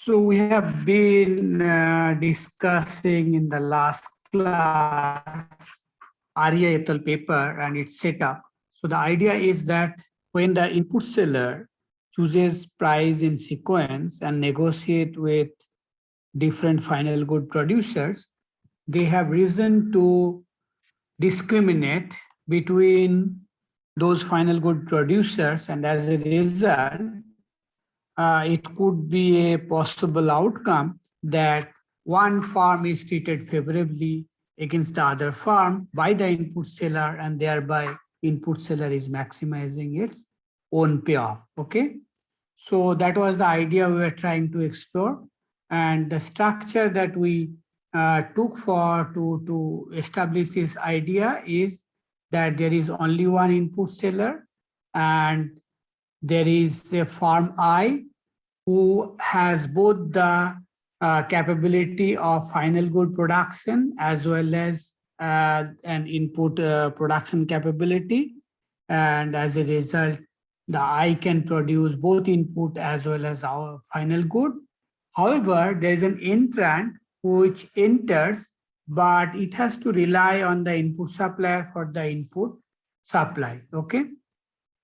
So we have been discussing in the last class Arya et al. Paper and its setup. So the idea is that when the input seller chooses price in sequence and negotiate with different final good producers, they have reason to discriminate between those final good producers, and as a result, it could be a possible outcome that one farm is treated favorably against the other farm by the input seller, and thereby input seller is maximizing its own payoff. Okay, so that was the idea we were trying to explore, and the structure that we took for to establish this idea is that there is only one input seller, and there is a farm I who has both the capability of final good production as well as an input production capability. And as a result, the I can produce both input as well as our final good. However, there is an entrant which enters, but it has to rely on the input supplier for the input supply. Okay.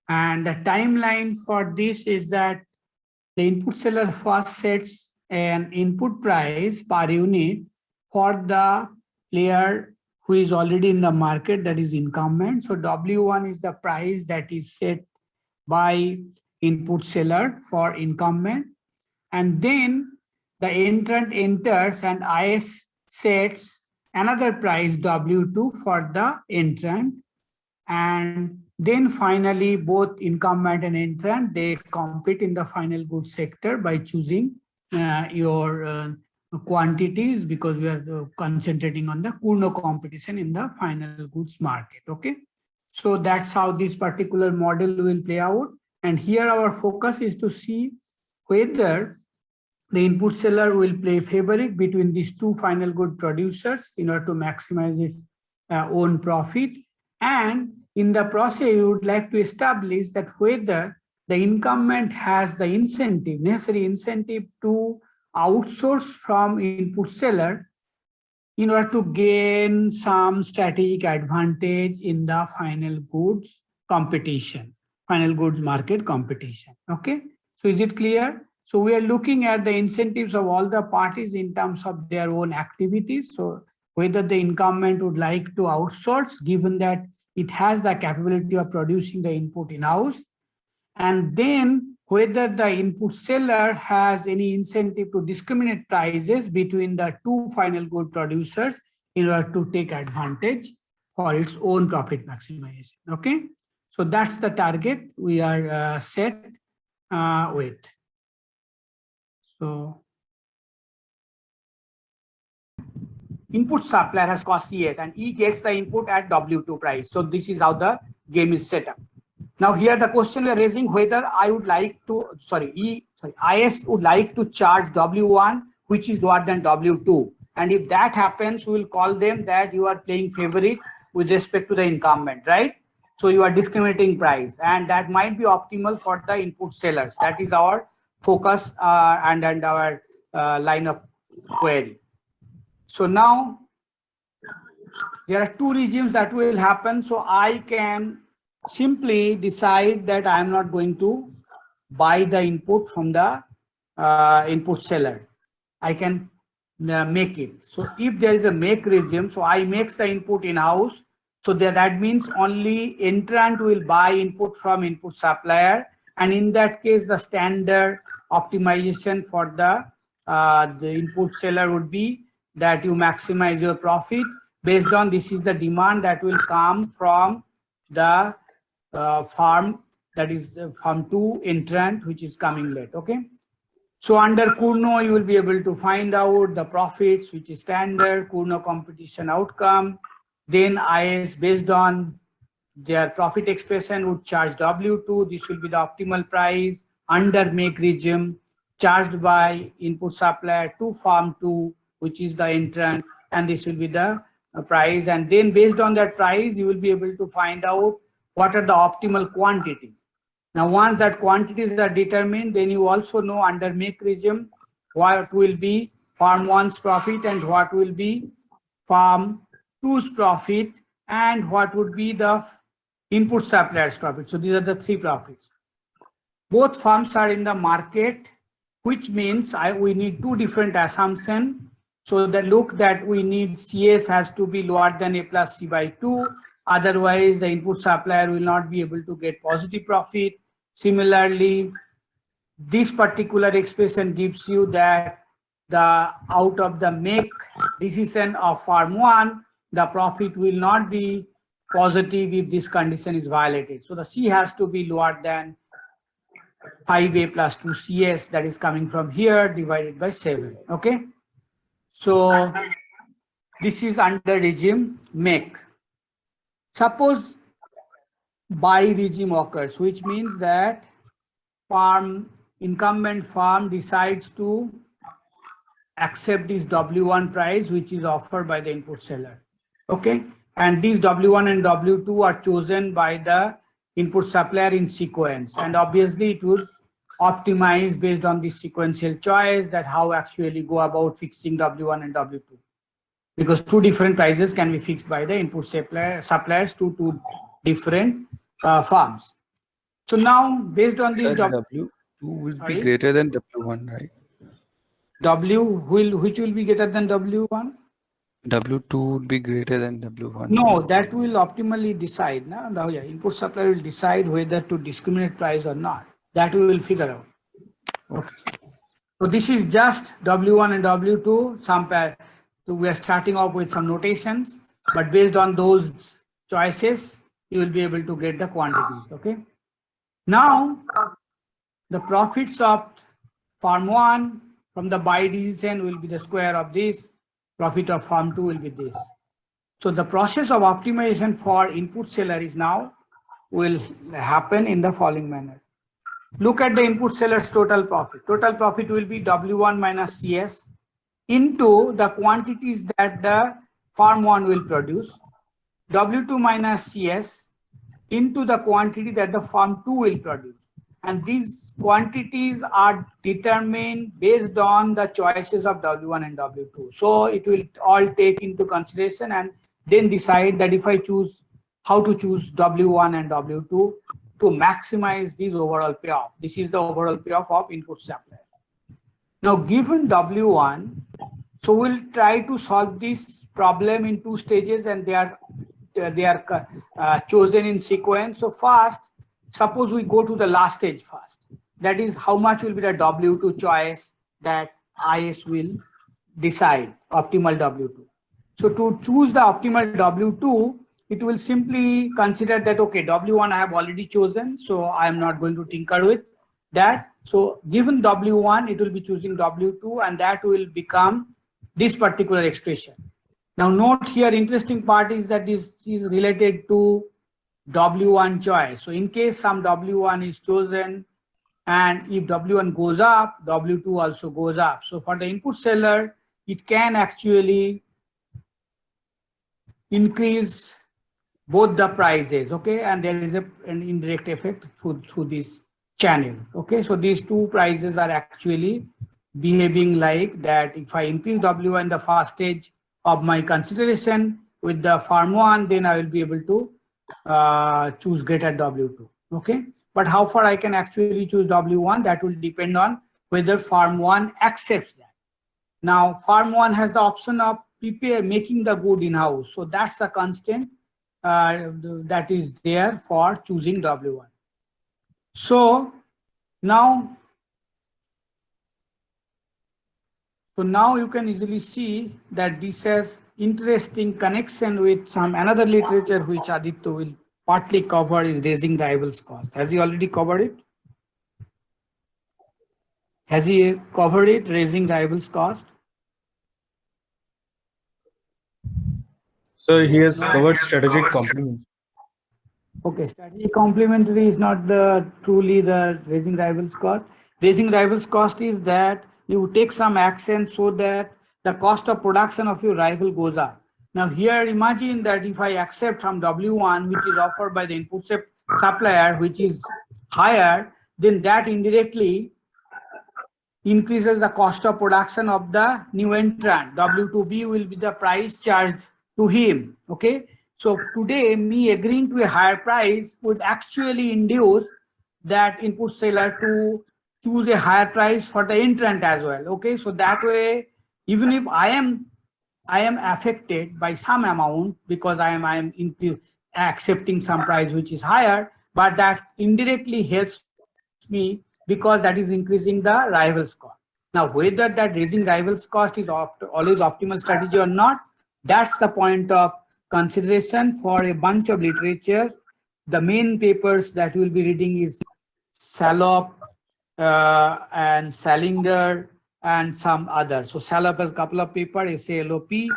And the timeline for this is that the input seller first sets an input price per unit for the player who is already in the market, that is incumbent. So W1 is the price that is set by input seller for incumbent. And then the entrant enters and IS sets another price W2 for the entrant. And then finally, both incumbent and entrant, they compete in the final goods sector by choosing your quantities, because we are concentrating on the Cournot competition in the final goods market. Okay, so that's how this particular model will play out. And here our focus is to see whether the input seller will play favorite between these two final good producers in order to maximize its own profit. And in the process, we would like to establish that whether the incumbent has the incentive, necessary incentive to outsource from input seller in order to gain some strategic advantage in the final goods competition, final goods market competition. Okay, so is it clear? So we are looking at the incentives of all the parties in terms of their own activities. So whether the incumbent would like to outsource, given that it has the capability of producing the input in-house, and then whether the input seller has any incentive to discriminate prices between the two final good producers in order to take advantage for its own profit maximization. Okay, so that's the target we are set with. So input supplier has cost CS and E gets the input at W2 price. So this is how the game is set up. Now here the question we are raising, whether I would like to, IS would like to charge W1, which is lower than W2. And if that happens, we will call them that you are playing favorite with respect to the incumbent, right? So you are discriminating price, and that might be optimal for the input sellers. That is our focus and our line of query. So now there are two regimes that will happen. So I can simply decide that I am not going to buy the input from the input seller. I can make it. So if there is a make regime, so I makes the input in-house. So that means only entrant will buy input from input supplier. And in that case, the standard optimization for the input seller would be that you maximize your profit based on this is the demand that will come from the farm, that is farm 2 entrant, which is coming late. Okay, so under Cournot you will be able to find out the profits, which is standard Cournot competition outcome. Then IS, based on their profit expression, would charge W2. This will be the optimal price under make regime, charged by input supplier to farm 2, which is the entrant, and this will be the price. And then based on that price, you will be able to find out what are the optimal quantities. Now, once that quantities are determined, then you also know under make regime what will be farm 1's profit and what will be farm 2's profit and what would be the input supplier's profit. So these are the three profits. Both farms are in the market, which means we need two different assumptions. So the look that we need CS has to be lower than A plus C by 2. Otherwise, the input supplier will not be able to get positive profit. Similarly, this particular expression gives you that the out of the make decision of farm 1, the profit will not be positive if this condition is violated. So the C has to be lower than 5A plus 2 CS, that is coming from here, divided by 7. Okay. So this is under regime make. Suppose buy regime occurs, which means that incumbent farm decides to accept this W1 price, which is offered by the input seller. Okay. And these W1 and W2 are chosen by the input supplier in sequence. And obviously it would optimize based on this sequential choice that how actually go about fixing W1 and W2. Because two different prices can be fixed by the input suppliers to two different farms. So now based on these W2 will be greater than W1, right? Which will be greater than W1? W2 would be greater than W1. No, that will optimally decide. No? The input supplier will decide whether to discriminate price or not. That we will figure out. Okay. So this is just W1 and W2. So we are starting off with some notations, but based on those choices, you will be able to get the quantities. Okay. Now, the profits of farm 1 from the buy decision will be the square of this. Profit of farm 2 will be this. So the process of optimization for input seller is now will happen in the following manner. Look at the input seller's total profit. Total profit will be W1 minus CS into the quantities that the farm 1 will produce, W2 minus CS into the quantity that the farm 2 will produce. And these quantities are determined based on the choices of W1 and W2. So it will all take into consideration and then decide that if I choose how to choose W1 and W2 to maximize this overall payoff. This is the overall payoff of input supplier. Now given W1, so we'll try to solve this problem in two stages and they are chosen in sequence. So first, suppose we go to the last stage first. That is how much will be the W2 choice that IS will decide, optimal W2. So to choose the optimal W2, it will simply consider that, okay, W1 I have already chosen, so I am not going to tinker with that. So given W1, it will be choosing W2 and that will become this particular expression. Now note here, interesting part is that this is related to W1 choice. So in case some W1 is chosen and if W1 goes up, W2 also goes up. So for the input seller, it can actually increase both the prices, okay? And there is an indirect effect through this channel, okay? So these two prices are actually behaving like that. If I increase W1 in the first stage of my consideration with the farm 1, then I will be able to choose greater W2, okay? But how far I can actually choose W1, that will depend on whether farm 1 accepts that. Now, farm 1 has the option of making the good in-house. So that's a constant that is there for choosing W1. So now you can easily see that this has interesting connection with some another literature which Aditya will partly cover is raising rivals cost. Has he already covered it? Has he covered it, raising rivals cost? So he has covered strategic complements. Okay, strategic complementary is not truly the raising rivals cost. Raising rivals cost is that you take some action so that the cost of production of your rival goes up. Now here, imagine that if I accept from W1, which is offered by the input supplier, which is higher, then that indirectly increases the cost of production of the new entrant. W2B will be the price charged to him. Okay. So today, me agreeing to a higher price would actually induce that input seller to choose a higher price for the entrant as well. Okay. So that way, even if I am affected by some amount because I am into accepting some price which is higher, but that indirectly helps me because that is increasing the rivals cost. Now, whether that raising rivals cost is always optimal strategy or not, that's the point of consideration for a bunch of literature. The main papers that we'll be reading is Salop and Salinger and some others. So Salop has a couple of papers, SALOP,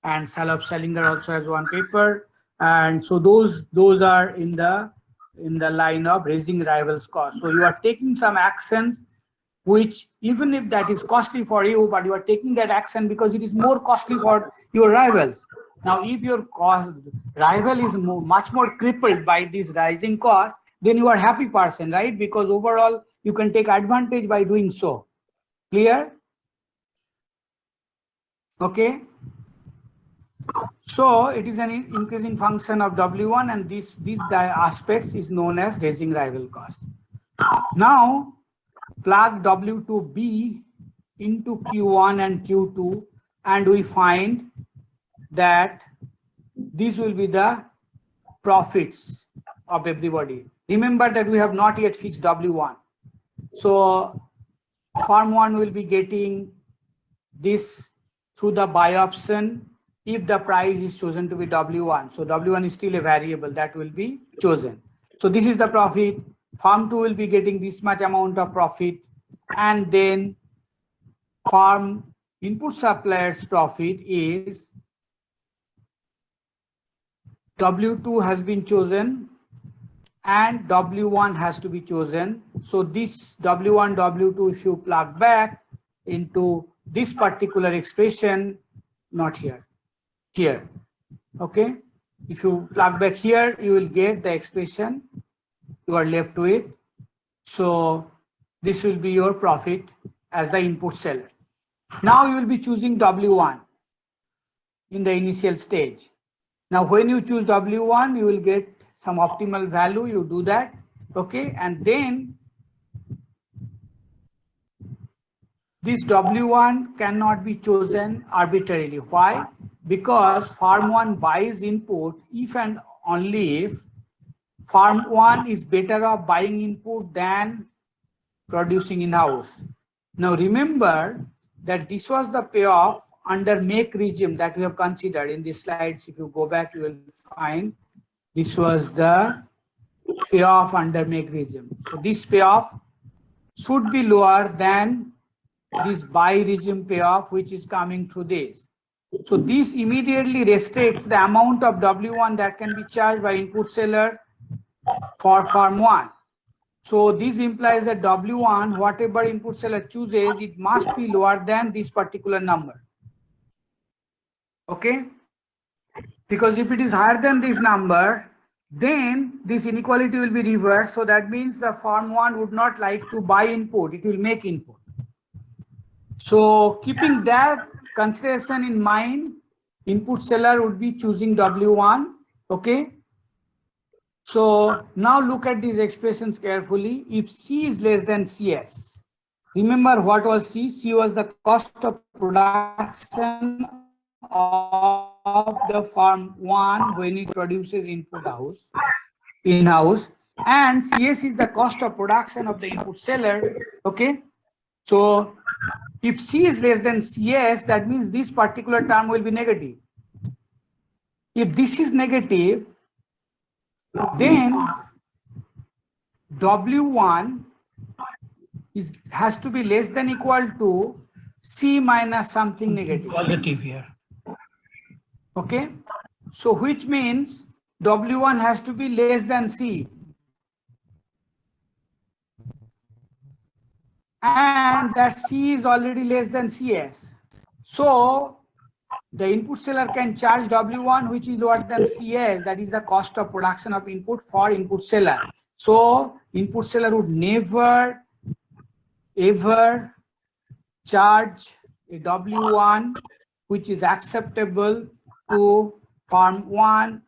and Salop Salinger also has one paper. And so those are in the line of raising rivals cost. So you are taking some actions which, even if that is costly for you, but you are taking that action because it is more costly for your rivals. Now, if your rival is much more crippled by this rising cost, then you are a happy person, right? Because overall, you can take advantage by doing so. Clear? Okay. So it is an increasing function of W1, and these aspects is known as raising rival cost. Now, plug W2B into Q1 and Q2, and we find that these will be the profits of everybody. Remember that we have not yet fixed W1. So firm 1 will be getting this through the buy option if the price is chosen to be W1. So W1 is still a variable that will be chosen. So this is the profit. Firm 2 will be getting this much amount of profit, and then firm input supplier's profit is W2 has been chosen and W1 has to be chosen. So this W1, W2, if you plug back into this particular expression, not here, here, okay? If you plug back here, you will get the expression you are left with. So this will be your profit as the input seller. Now you will be choosing W1 in the initial stage. Now when you choose W1, you will get some optimal value, you do that, okay? And then this W1 cannot be chosen arbitrarily. Why? Because firm 1 buys input if and only if firm 1 is better off buying input than producing in-house. Now remember that this was the payoff under make regime that we have considered in these slides. If you go back, you will find this was the payoff under make regime. So this payoff should be lower than this buy regime payoff, which is coming through this. So this immediately restricts the amount of W1 that can be charged by input seller for firm 1. So this implies that W1, whatever input seller chooses, it must be lower than this particular number. Okay? Because if it is higher than this number, then this inequality will be reversed. So that means the firm 1 would not like to buy input, it will make input. So keeping that consideration in mind, input seller would be choosing W1, okay? So now look at these expressions carefully. If C is less than CS, remember what was C? C was the cost of production of the firm 1 when it produces in-house, and CS is the cost of production of the input seller, okay? So if C is less than CS, that means this particular term will be negative. If this is negative, then W1 has to be less than equal to C minus something negative. Positive here. Okay. So which means W1 has to be less than C. And that C is already less than CS. So the input seller can charge W1 which is lower than CS, that is the cost of production of input for input seller. So input seller would never ever charge a W1 which is acceptable to farm 1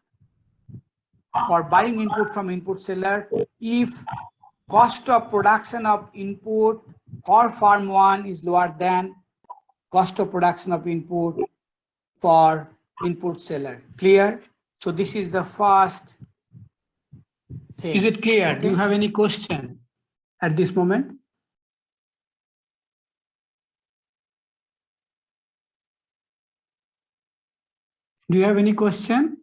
for buying input from input seller if cost of production of input for farm 1 is lower than cost of production of input for input seller. Clear? So this is the first thing. Is it clear? Do you have any question at this moment? Do you have any question?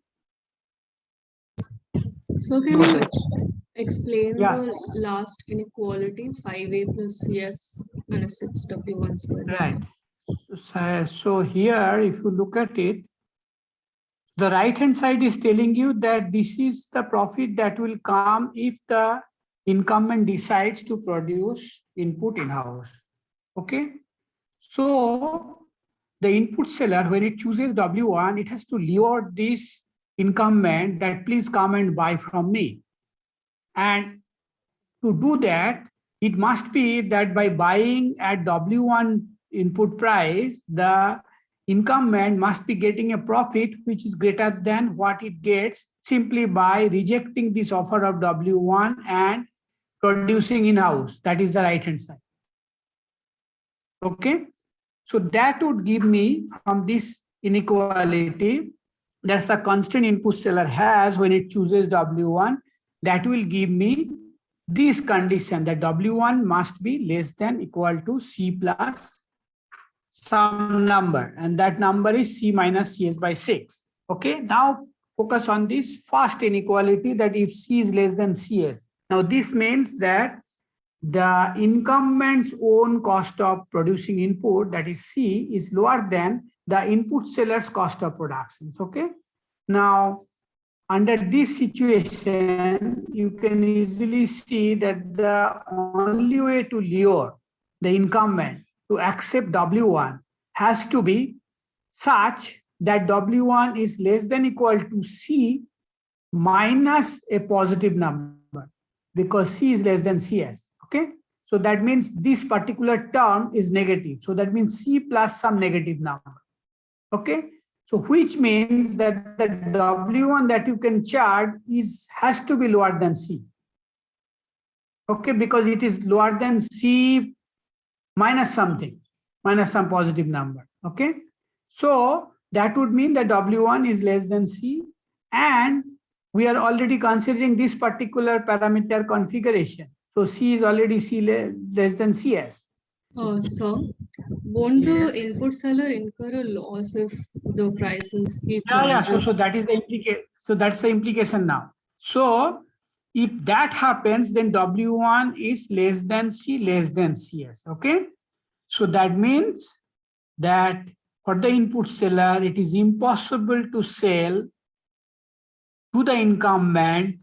So can you explain Yeah. the last inequality, 5a plus CS minus 6w1 square? Right. So here, if you look at it, the right hand side is telling you that this is the profit that will come if the incumbent decides to produce input in-house. Okay. So the input seller, when it chooses W1, it has to lure this incumbent that please come and buy from me. And to do that, it must be that by buying at W1 input price, the incumbent must be getting a profit which is greater than what it gets simply by rejecting this offer of W1 and producing in-house. That is the right hand side. Okay. So that would give me from this inequality, that's the constant input seller has when it chooses W1, that will give me this condition that W1 must be less than equal to C plus some number, and that number is C minus CS by 6. Okay, now focus on this first inequality that if C is less than CS. Now this means that the incumbent's own cost of producing input, that is C, is lower than the input seller's cost of production. Okay. Now, under this situation, you can easily see that the only way to lure the incumbent to accept W1 has to be such that W1 is less than equal to C minus a positive number, because C is less than CS. Okay, so that means this particular term is negative. So that means C plus some negative number. Okay, so which means that the W1 that you can charge has to be lower than C. Okay, because it is lower than C minus something, minus some positive number. Okay, so that would mean that W1 is less than C, and we are already considering this particular parameter configuration. So C is already C less than CS. So won't the input seller incur a loss if the prices keep changing? So that is the implication. So that's the implication now. So if that happens, then W1 is less than C less than CS. Okay. So that means that for the input seller, it is impossible to sell to the incumbent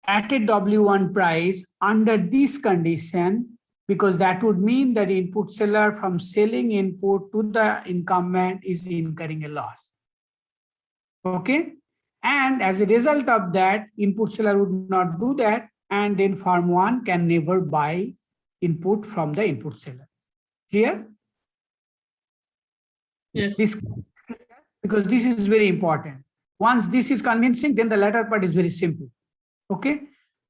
at a W1 price under this condition, because that would mean that input seller from selling input to the incumbent is incurring a loss. Okay. And as a result of that, input seller would not do that, and then farm 1 can never buy input from the input seller. Clear? Yes. Because this is very important. Once this is convincing, then the latter part is very simple. Okay.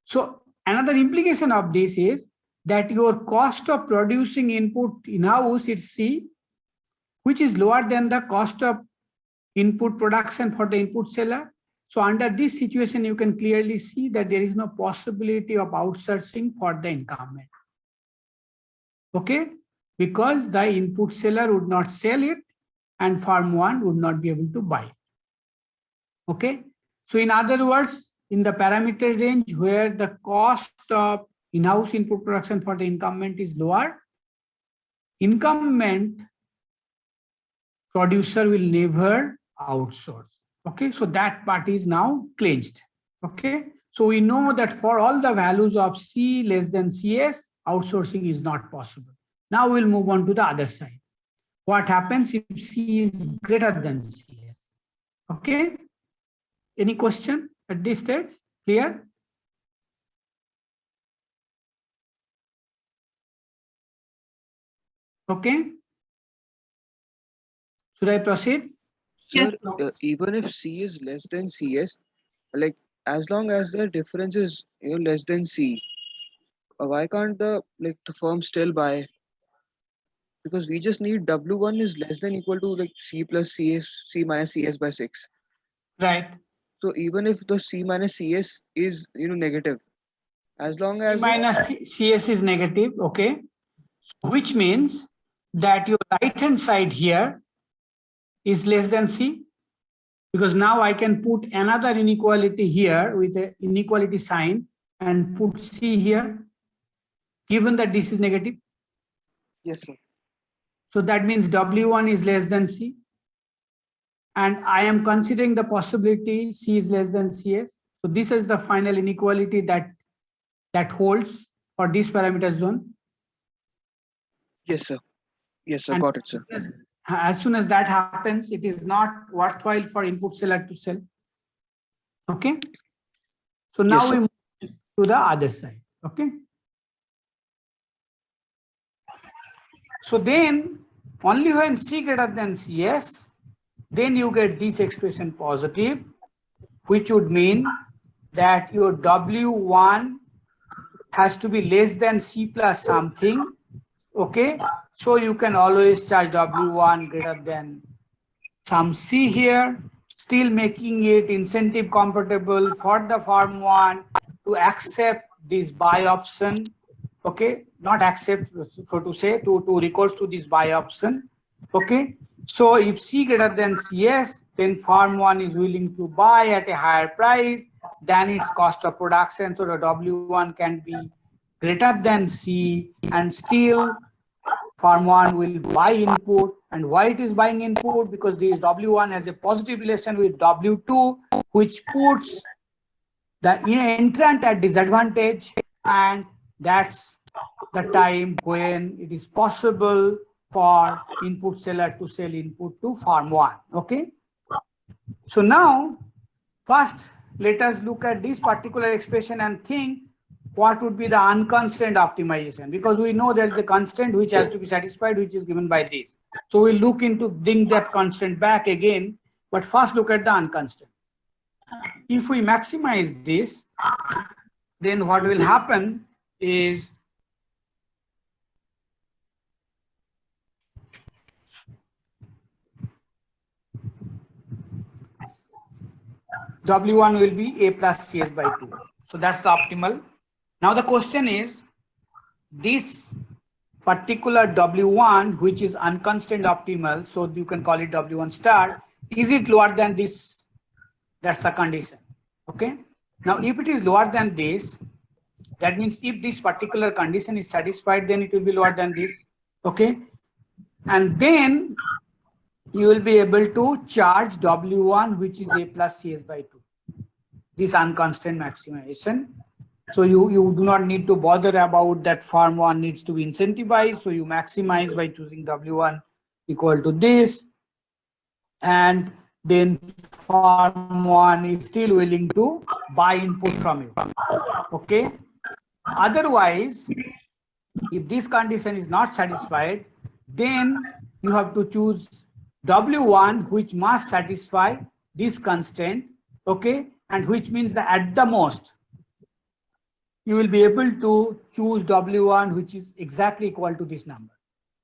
So another implication of this is that your cost of producing input in-house is C, which is lower than the cost of input production for the input seller. So under this situation, you can clearly see that there is no possibility of outsourcing for the incumbent. Okay, because the input seller would not sell it and farm 1 would not be able to buy it. Okay, so in other words, in the parameter range where the cost of in-house input production for the incumbent is lower, incumbent producer will never outsource. Okay, so that part is now cleansed. Okay, so we know that for all the values of C less than CS, outsourcing is not possible. Now we'll move on to the other side. What happens if C is greater than CS? Okay, any question at this stage? Clear? Okay. Should I proceed? Sir, Yes. even if C is less than CS, like as long as the difference is less than C, why can't the firm still buy? Because we just need W1 is less than equal to like C plus CS, C minus CS by 6. Right. So even if the C minus CS is negative, as long C as minus CS is negative. Okay. Which means that your right hand side here is less than C, because now I can put another inequality here with an inequality sign and put C here, given that this is negative. yes sir. So that means W1 is less than C. And I am considering the possibility C is less than CS. So this is the final inequality that holds for this parameter zone. Yes sir. Yes sir. And Got it sir. as soon as that happens, it is not worthwhile for input seller to sell. Okay. So now Yes, we sir. move to the other side. Okay. So then only when C greater than CS, then you get this expression positive, which would mean that your W1 has to be less than C plus something. Okay. So you can always charge W1 greater than some C here, still making it incentive compatible for the firm one to accept this buy option. Okay, not accept, for to say to recourse to this buy option. Okay, so if C greater than CS, then firm one is willing to buy at a higher price than its cost of production. So the W1 can be greater than C, and still firm one will buy input. And why it is buying input? Because this W1 has a positive relation with W2, which puts the entrant at disadvantage, and that's the time when it is possible for input seller to sell input to firm one. Okay. So now, first, let us look at this particular expression and think what would be the unconstrained optimization, because we know there is a constraint which has to be satisfied, which is given by this. So we'll look into bring that constraint back again, but first look at the unconstrained. If we maximize this, then what will happen is W1 will be A plus CS by 2. So that's the optimal. Now the question is, this particular W1, which is unconstrained optimal, so you can call it W1 star, is it lower than this? That's the condition. Okay. Now, if it is lower than this, that means if this particular condition is satisfied, then it will be lower than this. Okay. And then you will be able to charge W1, which is A plus CS by 2. This unconstrained maximization. So you do not need to bother about that firm one needs to be incentivized. So you maximize by choosing W1 equal to this. And then firm one is still willing to buy input from you. Okay. Otherwise, if this condition is not satisfied, then you have to choose W1, which must satisfy this constraint. Okay. And which means that at the most, you will be able to choose W1, which is exactly equal to this number.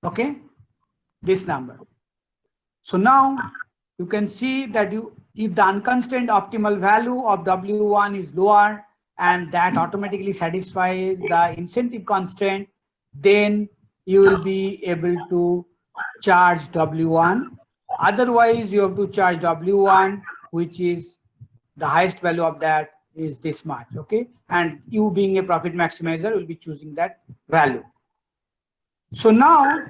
Okay. This number. So now you can see that if the unconstrained optimal value of W1 is lower and that automatically satisfies the incentive constraint, then you will be able to charge W1. Otherwise, you have to charge W1, which is the highest value of that is this much. Okay. And you being a profit maximizer will be choosing that value. So now,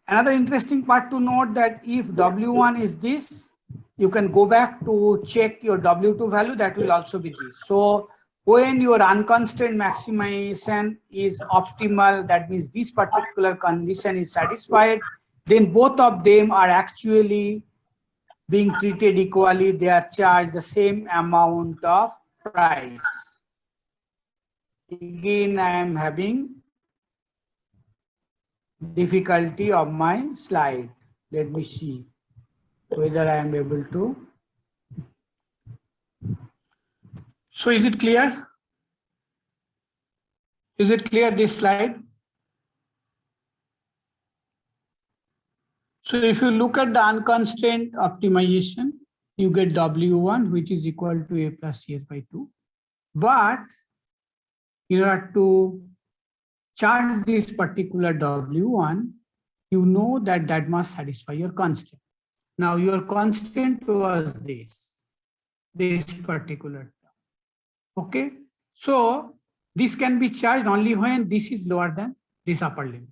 another interesting part to note that if W1 is this, you can go back to check your W2 value, that will also be this. So when your unconstrained maximization is optimal, that means this particular condition is satisfied, then both of them are actually being treated equally. They are charged the same amount of price. Again, I am having difficulty of my slide. Let me see whether I am able to. So is it clear? Is it clear, this slide? So if you look at the unconstrained optimization, you get W1, which is equal to A plus CS by 2. But in order to charge this particular W1, you know that that must satisfy your constraint. Now your constraint was this particular term. Okay, so this can be charged only when this is lower than this upper limit,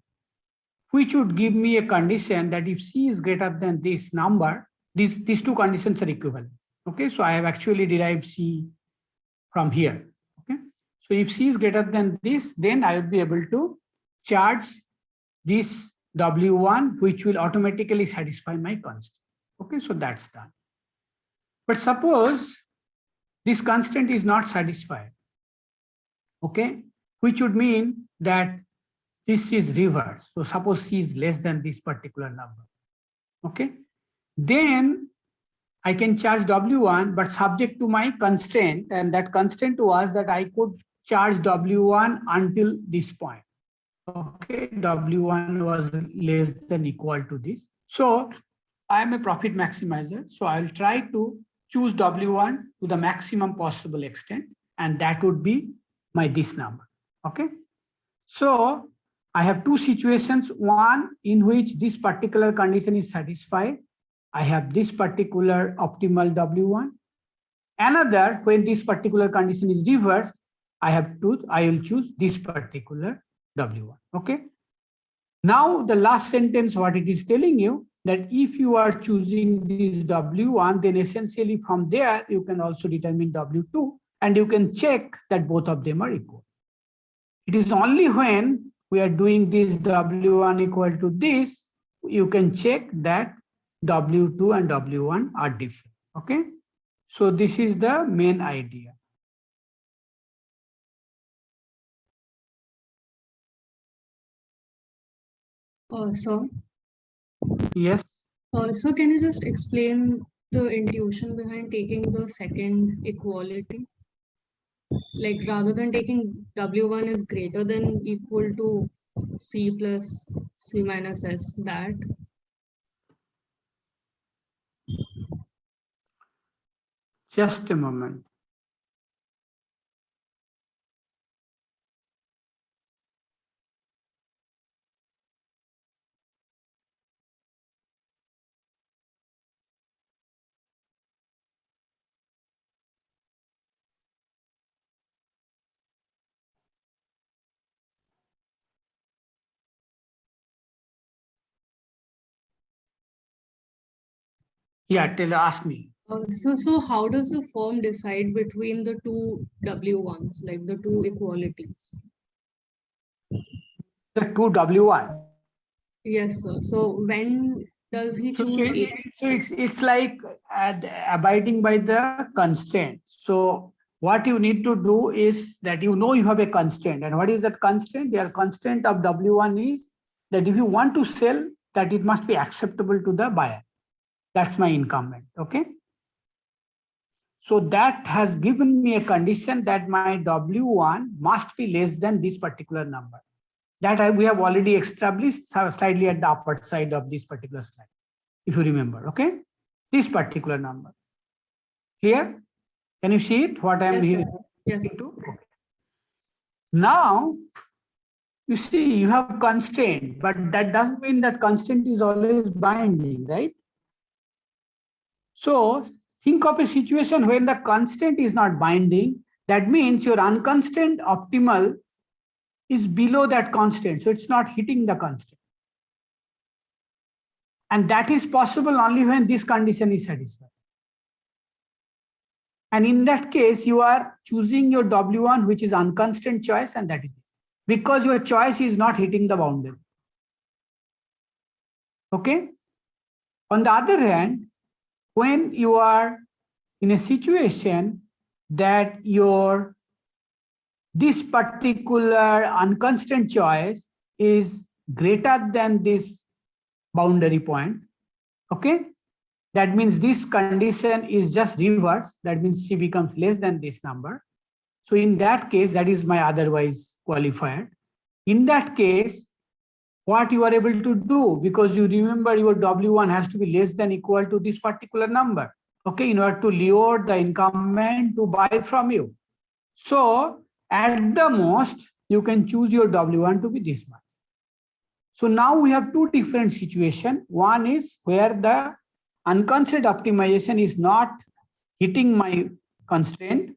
which would give me a condition that if C is greater than this number, these two conditions are equivalent. Okay, so I have actually derived C from here. Okay, so if C is greater than this, then I would be able to charge this W1, which will automatically satisfy my constraint. Okay, so that's done. But suppose this constraint is not satisfied, okay, which would mean that this is reversed. So suppose C is less than this particular number, okay, then I can charge W1, but subject to my constraint, and that constraint was that I could charge W1 until this point. Okay, W1 was less than equal to this. So I am a profit maximizer. So I'll try to choose W1 to the maximum possible extent, and that would be my this number. Okay, so I have two situations. One in which this particular condition is satisfied, I have this particular optimal W1. Another, when this particular condition is reversed, I will choose this particular W1. Okay. Now the last sentence, what it is telling you, that if you are choosing this W1, then essentially from there you can also determine W2, and you can check that both of them are equal. It is only when we are doing this W1 equal to this, you can check that W2 and W1 are different. Okay, so this is the main idea. So, Yes. so can you just explain the intuition behind taking the second equality? Like rather than taking W1 is greater than equal to C plus C minus S, that? Just a moment. Yeah, ask me. So how does the firm decide between the two W1s, like the two equalities? The two W1. Yes, sir. So when does he choose A? So it's like abiding by the constraint. So what you need to do is that you know you have a constraint. And what is that constraint? Your constraint of W1 is that if you want to sell, that it must be acceptable to the buyer. That's my incumbent. Okay. So that has given me a condition that my W1 must be less than this particular number. That we have already established slightly at the upper side of this particular slide, if you remember. Okay, this particular number. Clear? Can you see it? What I'm here? Yes. To? Okay. Now, you see, you have constraint, but that doesn't mean that constraint is always binding, right? So think of a situation when the constraint is not binding. That means your unconstrained optimal is below that constraint. So it's not hitting the constraint. And that is possible only when this condition is satisfied. And in that case, you are choosing your W1, which is unconstrained choice, and that is because your choice is not hitting the boundary. Okay. On the other hand, when you are in a situation that this particular unconstrained choice is greater than this boundary point, okay, that means this condition is just reverse. That means C becomes less than this number. So in that case, that is my otherwise qualifier. In that case, what you are able to do, because you remember your W1 has to be less than equal to this particular number, okay, in order to lure the incumbent to buy from you. So at the most, you can choose your W1 to be this much. So now we have two different situations. One is where the unconstrained optimization is not hitting my constraint.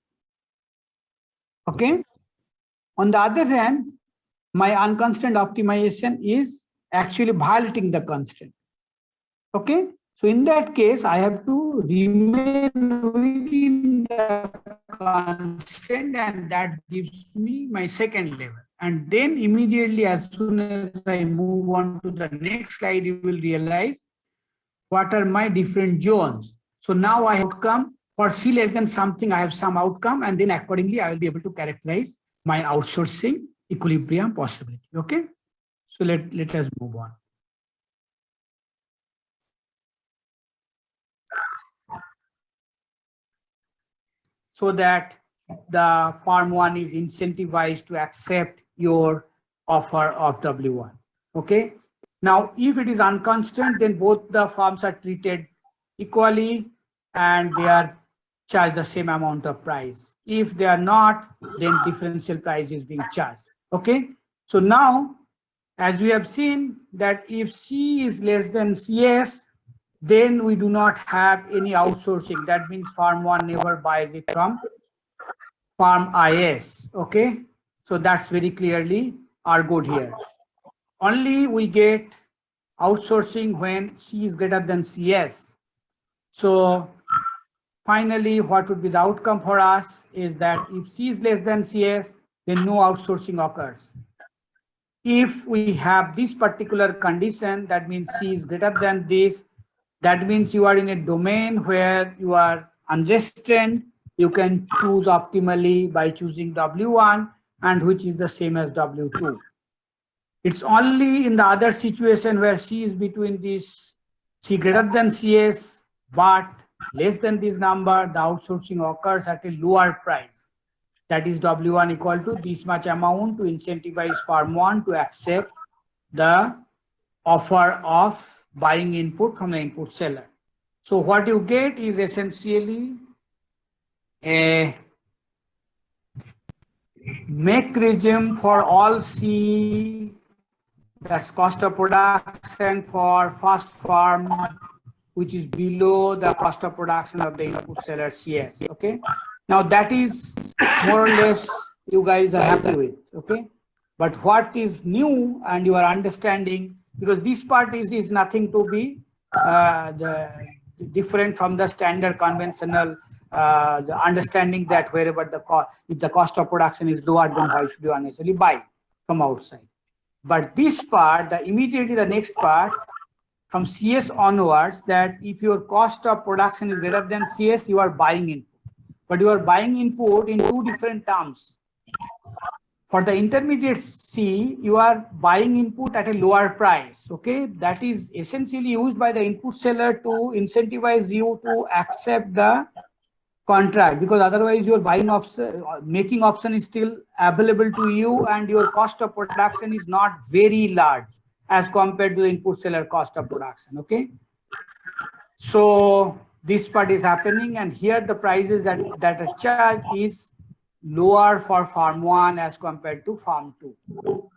Okay. On the other hand, my unconstrained optimization is actually violating the constraint. Okay. So in that case, I have to remain within the constraint, and that gives me my second level. And then immediately, as soon as I move on to the next slide, you will realize what are my different zones. So now I have come for C less than something, I have some outcome, and then accordingly, I will be able to characterize my outsourcing equilibrium possibility. Okay. So let us move on. So that the firm 1 is incentivized to accept your offer of W1. Okay. Now, if it is unconstrained, then both the firms are treated equally and they are charged the same amount of price. If they are not, then differential price is being charged. Okay. So now, as we have seen that if C is less than CS, then we do not have any outsourcing. That means firm 1 never buys it from firm IS. Okay. So that's very clearly argued here. Only we get outsourcing when C is greater than CS. So finally, what would be the outcome for us is that if C is less than CS, then no outsourcing occurs. If we have this particular condition, that means C is greater than this, that means you are in a domain where you are unrestrained. You can choose optimally by choosing W1, and which is the same as W2. It's only in the other situation where C is between this C greater than CS, but less than this number, the outsourcing occurs at a lower price. That is W1 equal to this much amount to incentivize firm 1 to accept the offer of buying input from the input seller. So what you get is essentially a make regime for all C, that's cost of production for first firm, which is below the cost of production of the input seller CS. Okay. Now that is more or less you guys are happy with. Okay. But what is new and you are understanding, because this part is nothing to be different from the standard conventional the understanding that wherever the cost, if the cost of production is lower, then why should you unnecessarily buy from outside? But this part, immediately the next part from CS onwards, that if your cost of production is greater than CS, you are buying input. But you are buying input in two different terms. For the intermediate C, you are buying input at a lower price. Okay, that is essentially used by the input seller to incentivize you to accept the contract, because otherwise your buying option, making option is still available to you, and your cost of production is not very large as compared to the input seller cost of production. Okay, so this part is happening, and here the prices that are charged is lower for firm 1 as compared to firm 2.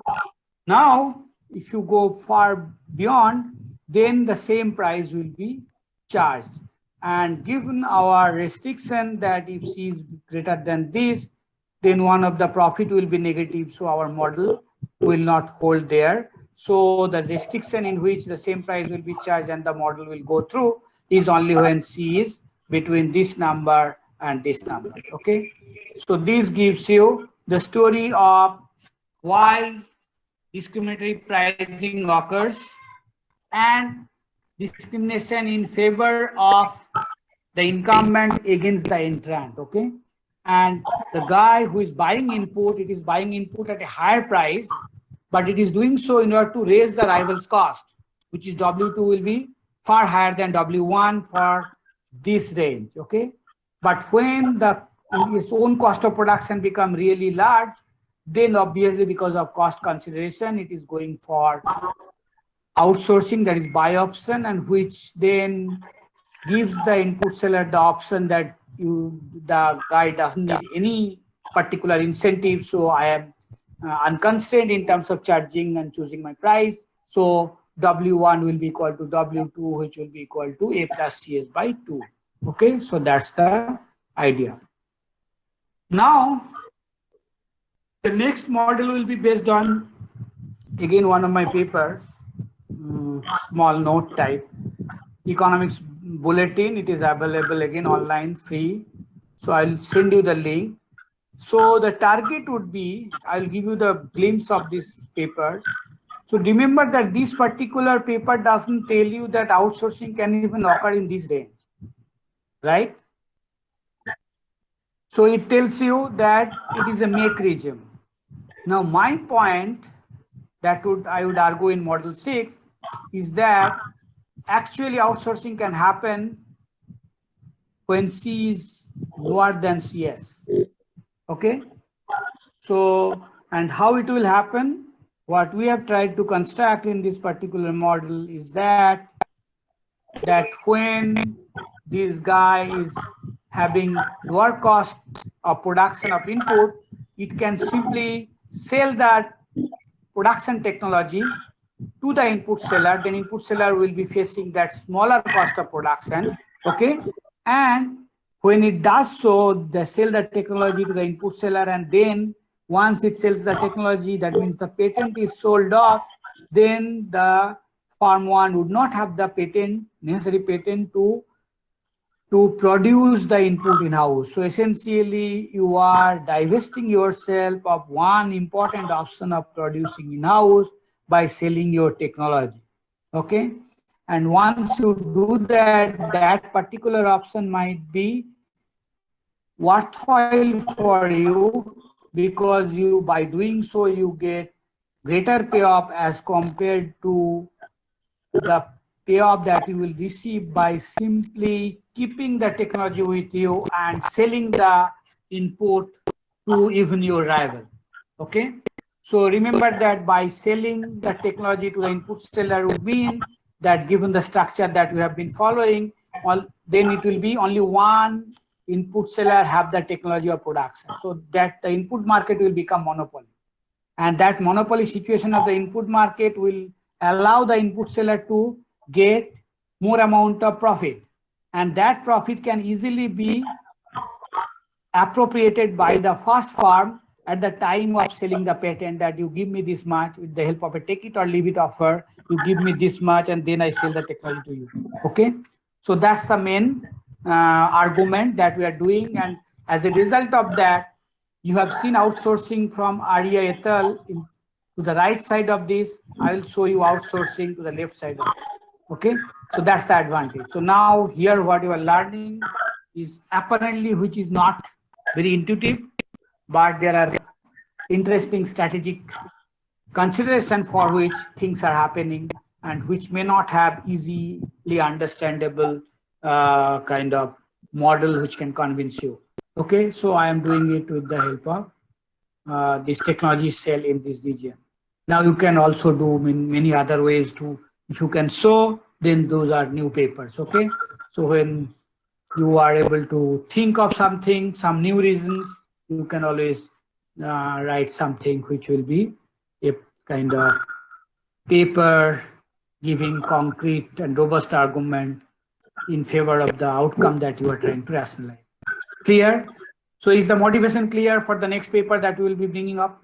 Now, if you go far beyond, then the same price will be charged. And given our restriction that if C is greater than this, then one of the profit will be negative. So our model will not hold there. So the restriction in which the same price will be charged and the model will go through is only when C is between this number and this number. Okay. So this gives you the story of why discriminatory pricing occurs and discrimination in favor of the incumbent against the entrant. Okay. And the guy who is buying input, it is buying input at a higher price but it is doing so in order to raise the rival's cost, which is W2 will be far higher than W1 for this range, okay? But when its own cost of production become really large, then obviously because of cost consideration, it is going for outsourcing, that is buy option, and which then gives the input seller the option that the guy doesn't need any particular incentive. So I am unconstrained in terms of charging and choosing my price. So W1 will be equal to W2, which will be equal to A plus CS by 2. Okay, so that's the idea. Now, the next model will be based on, again, one of my paper, small note type, economics bulletin. It is available again online, free. So I'll send you the link. So the target would be, I'll give you the glimpse of this paper. So remember that this particular paper doesn't tell you that outsourcing can even occur in this range, right? So it tells you that it is a make regime. Now my point that I would argue in model 6 is that actually outsourcing can happen when C is lower than CS. Okay, so, and how it will happen, what we have tried to construct in this particular model is that when this guy is having lower cost of production of input, it can simply sell that production technology to the input seller. Then input seller will be facing that smaller cost of production, okay? And when it does so, they sell the technology to the input seller, and then once it sells the technology, that means the patent is sold off, then the firm one would not have the necessary patent to produce the input in-house. So essentially, you are divesting yourself of one important option of producing in-house by selling your technology, okay? And once you do that, that particular option might be worthwhile for you, because you, by doing so, you get greater payoff as compared to the payoff that you will receive by simply keeping the technology with you and selling the input to even your rival, okay? So remember that by selling the technology to the input seller would mean that, given the structure that we have been following, then it will be only one input seller have the technology of production. So that the input market will become monopoly. And that monopoly situation of the input market will allow the input seller to get more amount of profit. And that profit can easily be appropriated by the first firm at the time of selling the patent, that you give me this much with the help of a take it or leave it offer, you give me this much and then I sell the technology to you, okay? So that's the main argument that we are doing. And as a result of that, you have seen outsourcing from Arya et al. To the right side of this. I will show you outsourcing to the left side of it, okay? So that's the advantage. So now here what you are learning is apparently, which is not very intuitive, but there are interesting strategic consideration for which things are happening and which may not have easily understandable kind of model which can convince you. Okay, so I am doing it with the help of this technology cell in this region. Now you can also do in many other ways too. If you can show, then those are new papers, okay? So when you are able to think of something, some new reasons, you can always write something which will be a kind of paper giving concrete and robust argument in favor of the outcome that you are trying to rationalize. Clear? So is the motivation clear for the next paper that we will be bringing up?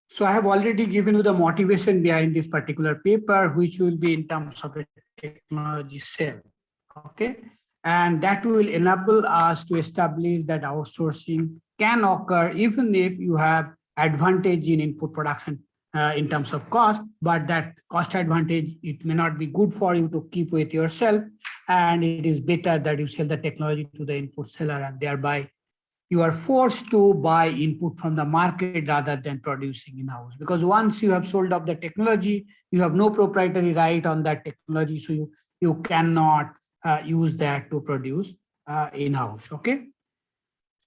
So I have already given you the motivation behind this particular paper, which will be in terms of a technology cell, okay? And that will enable us to establish that outsourcing can occur even if you have advantage in input production in terms of cost, but that cost advantage, it may not be good for you to keep with yourself, and it is better that you sell the technology to the input seller and thereby you are forced to buy input from the market rather than producing in-house. Because once you have sold off the technology, you have no proprietary right on that technology, so you cannot use that to produce in-house, okay?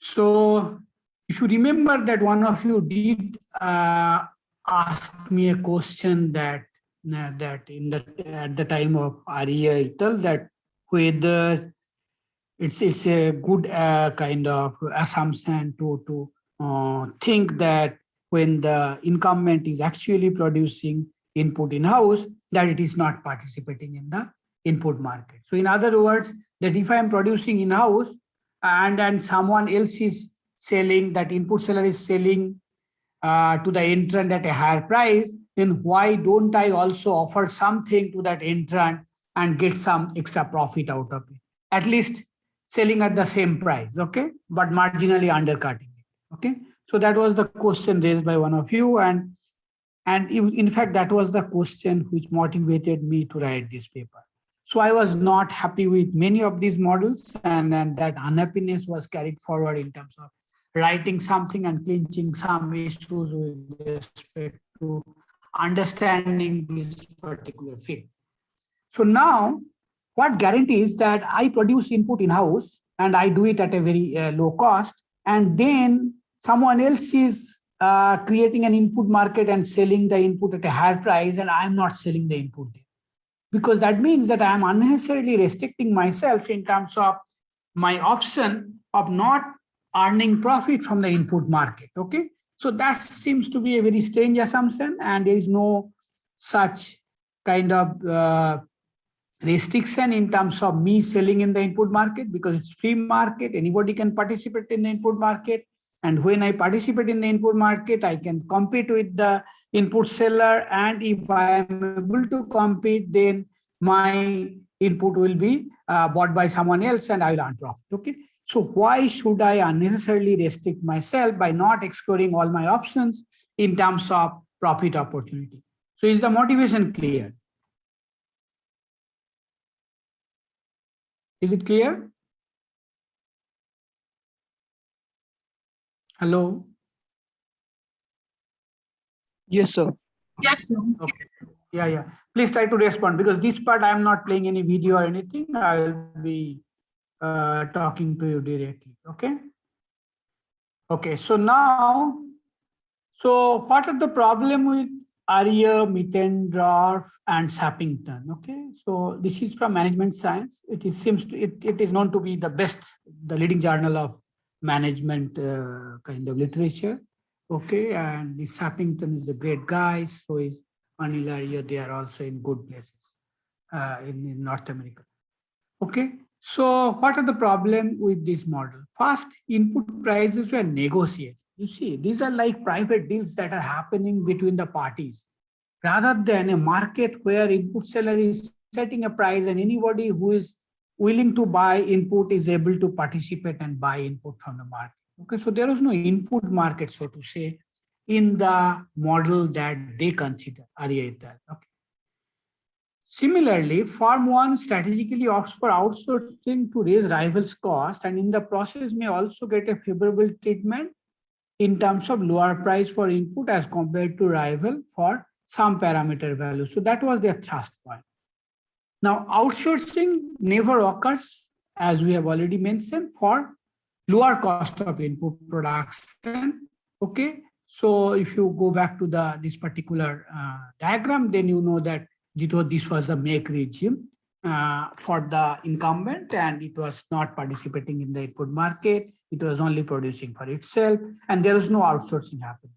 So if you remember that one of you did ask me a question that at the time of Arya Ital, that whether it's a good kind of assumption to think that when the incumbent is actually producing input in-house, that it is not participating in the input market. So in other words, that if I am producing in-house and someone else is selling, that input seller is selling to the entrant at a higher price, then why don't I also offer something to that entrant and get some extra profit out of it? At least selling at the same price, okay, but marginally undercutting it, okay? So that was the question raised by one of you, and in fact, that was the question which motivated me to write this paper. So I was not happy with many of these models, and that unhappiness was carried forward in terms of writing something and clinching some issues with respect to understanding this particular field. So now, what guarantees that I produce input in-house and I do it at a very low cost, and then someone else is creating an input market and selling the input at a higher price, and I'm not selling the input there? Because that means that I'm unnecessarily restricting myself in terms of my option of not earning profit from the input market, okay? So that seems to be a very strange assumption, and there is no such kind of restriction in terms of me selling in the input market, because it's free market, anybody can participate in the input market. And when I participate in the input market, I can compete with the input seller, and if I am able to compete, then my input will be bought by someone else and I will earn profit, okay? So why should I unnecessarily restrict myself by not exploring all my options in terms of profit opportunity? So is the motivation clear? Is it clear? Hello? Yes, sir. Yes, sir. Okay. Yeah. Please try to respond, because this part I am not playing any video or anything. I will be talking to you directly. Okay. Okay. So now, what are the problem with Arya, Mittendorf, and Sappington? Okay. So this is from Management Science. It is known to be the best, the leading journal of management kind of literature. Okay. And this Sappington is a great guy. So is Anil Arya. They are also in good places in North America. Okay. So what are the problem with this model? First, input prices were negotiated. You see, these are like private deals that are happening between the parties, rather than a market where input seller is setting a price and anybody who is willing to buy input is able to participate and buy input from the market. Okay, so there was no input market, so to say, in the model that they consider, Arya et al. Okay. Similarly, Firm 1 strategically opts for outsourcing to raise rivals' cost, and in the process may also get a favorable treatment in terms of lower price for input as compared to rival for some parameter value. So that was their thrust point. Now, outsourcing never occurs, as we have already mentioned, for lower cost of input production. Okay, so if you go back to this particular diagram, then you know that this was the make regime for the incumbent, and it was not participating in the input market. It was only producing for itself, and there was no outsourcing happening.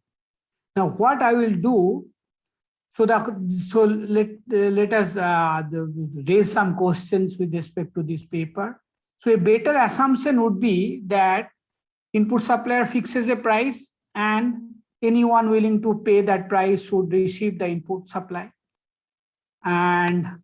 Now, what I will do, so let us raise some questions with respect to this paper. So a better assumption would be that input supplier fixes a price, and anyone willing to pay that price would receive the input supply. And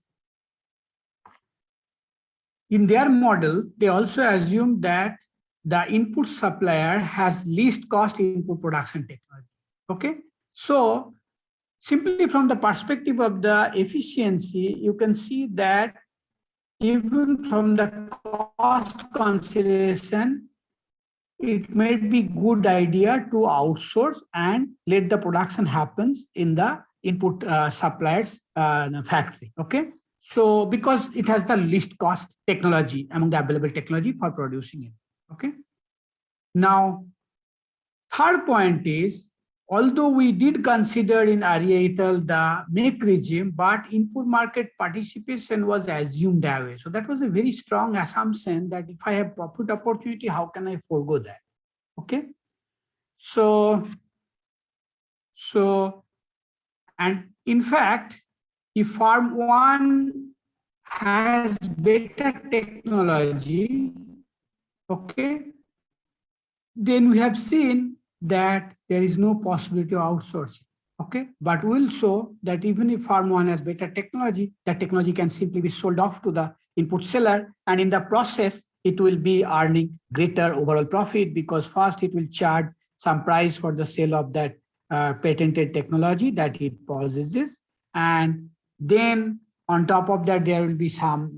in their model, they also assume that the input supplier has least cost input production technology. Okay, so simply from the perspective of the efficiency, you can see that even from the cost consideration, it may be good idea to outsource and let the production happens in the input suppliers factory. Okay. So because it has the least cost technology among the available technology for producing it. Okay. Now, third point is, although we did consider in Arya et al. The make regime, but input market participation was assumed that way. So that was a very strong assumption that if I have profit opportunity, how can I forego that? Okay. So, and in fact, if farm one has better technology, okay, then we have seen that there is no possibility of outsourcing. Okay, but we'll show that even if farm one has better technology, that technology can simply be sold off to the input seller, and in the process, it will be earning greater overall profit because first it will charge some price for the sale of that patented technology that it possesses, and then on top of that there will be some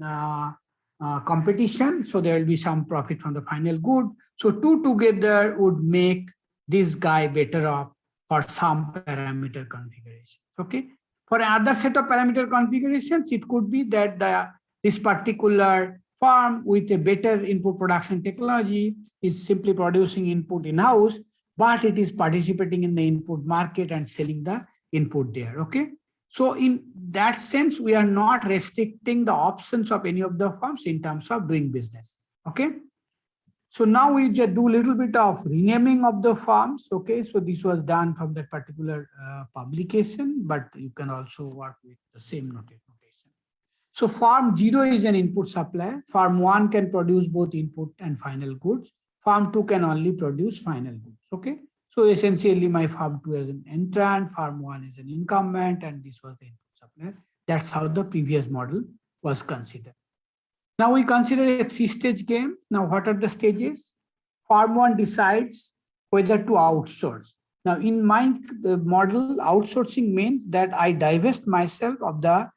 competition, so there will be some profit from the final good. So two together would make this guy better off for some parameter configuration. Okay. For another set of parameter configurations, it could be that this particular farm with a better input production technology is simply producing input in-house, but it is participating in the input market and selling the input there. Okay. So in that sense, we are not restricting the options of any of the firms in terms of doing business. Okay. So now we just do a little bit of renaming of the farms. Okay, so this was done from that particular publication, but you can also work with the same notation. So farm 0 is an input supplier. Farm 1 can produce both input and final goods. Farm 2 can only produce final goods. Okay, so essentially my farm 2 is an entrant, farm 1 is an incumbent, and this was the input supplier. That's how the previous model was considered. Now we consider a 3-stage game. Now what are the stages? Farm 1 decides whether to outsource. Now in my model, outsourcing means that I divest myself of the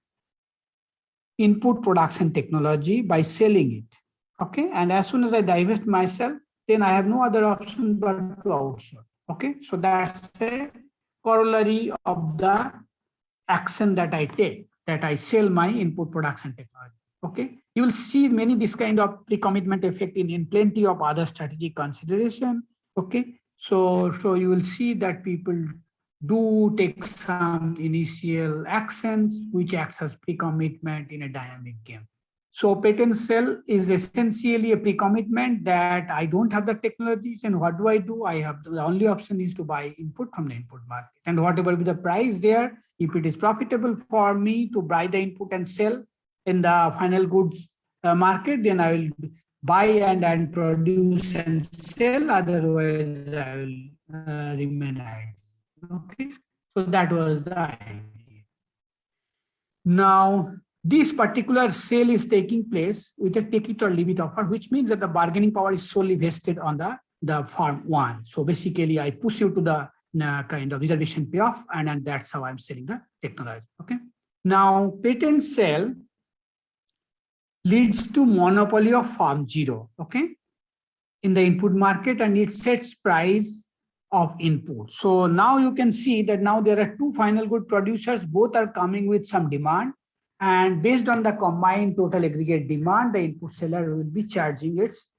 input production technology by selling it. Okay, and as soon as I divest myself, then I have no other option but to outsource. Okay, so that's a corollary of the action that I take, that I sell my input production technology. Okay, you will see many this kind of pre-commitment effect in plenty of other strategic consideration. Okay, so you will see that people do take some initial actions which acts as pre-commitment in a dynamic game. So patent sale is essentially a pre-commitment that I don't have the technologies, and what do? I have the only option is to buy input from the input market, and whatever be the price there, if it is profitable for me to buy the input and sell in the final goods market, then I will buy and produce and sell. Otherwise, I will remain idle. Okay, so that was the idea. Now, this particular sale is taking place with a take it or leave it offer, which means that the bargaining power is solely vested on the farm 1. So basically, I push you to the kind of reservation payoff, and that's how I'm selling the technology. Okay. Now, patent sale leads to monopoly of farm 0, okay, in the input market, and it sets price of input. So now you can see that now there are two final good producers, both are coming with some demand, and based on the combined total aggregate demand, the input seller will be charging its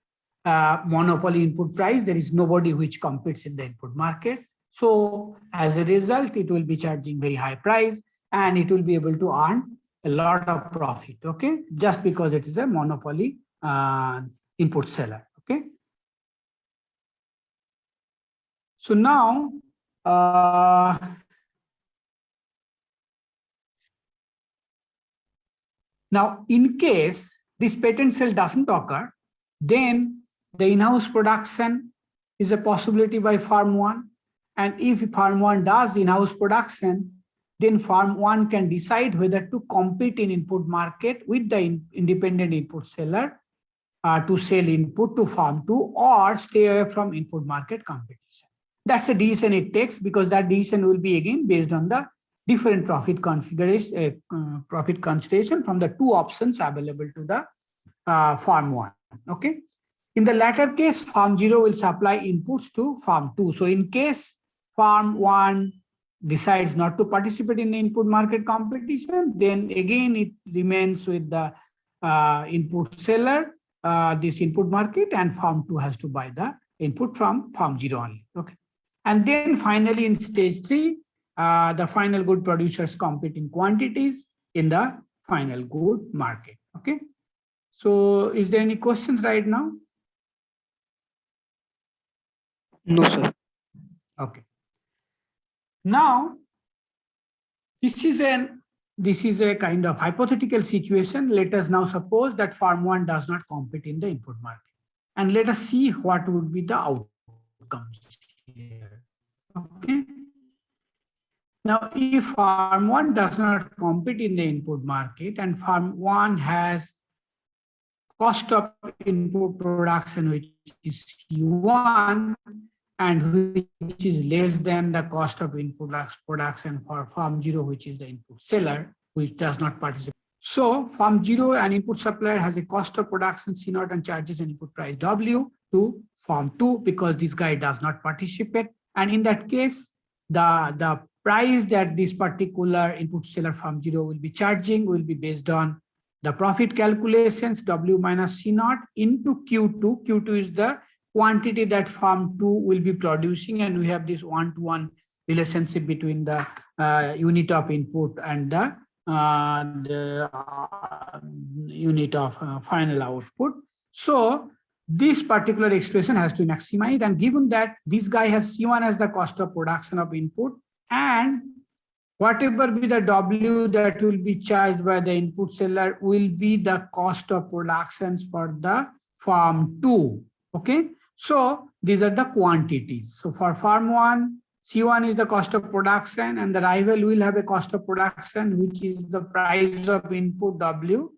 monopoly input price. There is nobody which competes in the input market. So as a result, it will be charging very high price, and it will be able to earn a lot of profit, okay, just because it is a monopoly input seller. Okay, so now in case this patent sale doesn't occur, then the in-house production is a possibility by farm 1, and if farm 1 does in-house production, then farm 1 can decide whether to compete in input market with the independent input seller to sell input to farm 2, or stay away from input market competition. That's a decision it takes, because that decision will be again based on the different profit configuration, profit consideration from the two options available to the farm 1. Okay. In the latter case, farm 0 will supply inputs to farm 2. So in case farm 1 decides not to participate in the input market competition, then again it remains with the input seller, this input market, and farm 2 has to buy the input from farm 0 only. Okay. And then finally in stage 3, the final good producers compete in quantities in the final good market. Okay. So is there any questions right now? No, sir. Okay. Now, this is a kind of hypothetical situation. Let us now suppose that farm 1 does not compete in the input market. And let us see what would be the outcomes here. Okay. Now, if farm 1 does not compete in the input market and farm 1 has cost of input production, which is C1, and which is less than the cost of input production for farm 0, which is the input seller, which does not participate. So farm 0 and input supplier has a cost of production C0 and charges an input price W to farm 2 because this guy does not participate. And in that case, the price that this particular input seller farm 0 will be charging will be based on the profit calculations W minus C0 into Q2. Q2 is the quantity that farm 2 will be producing, and we have this one-to-one relationship between the unit of input and the unit of final output. So this particular expression has to be maximized, and given that this guy has C1 as the cost of production of input, and whatever be the W that will be charged by the input seller will be the cost of productions for the farm 2. Okay. So these are the quantities. So for farm 1, C1 is the cost of production, and the rival will have a cost of production, which is the price of input W.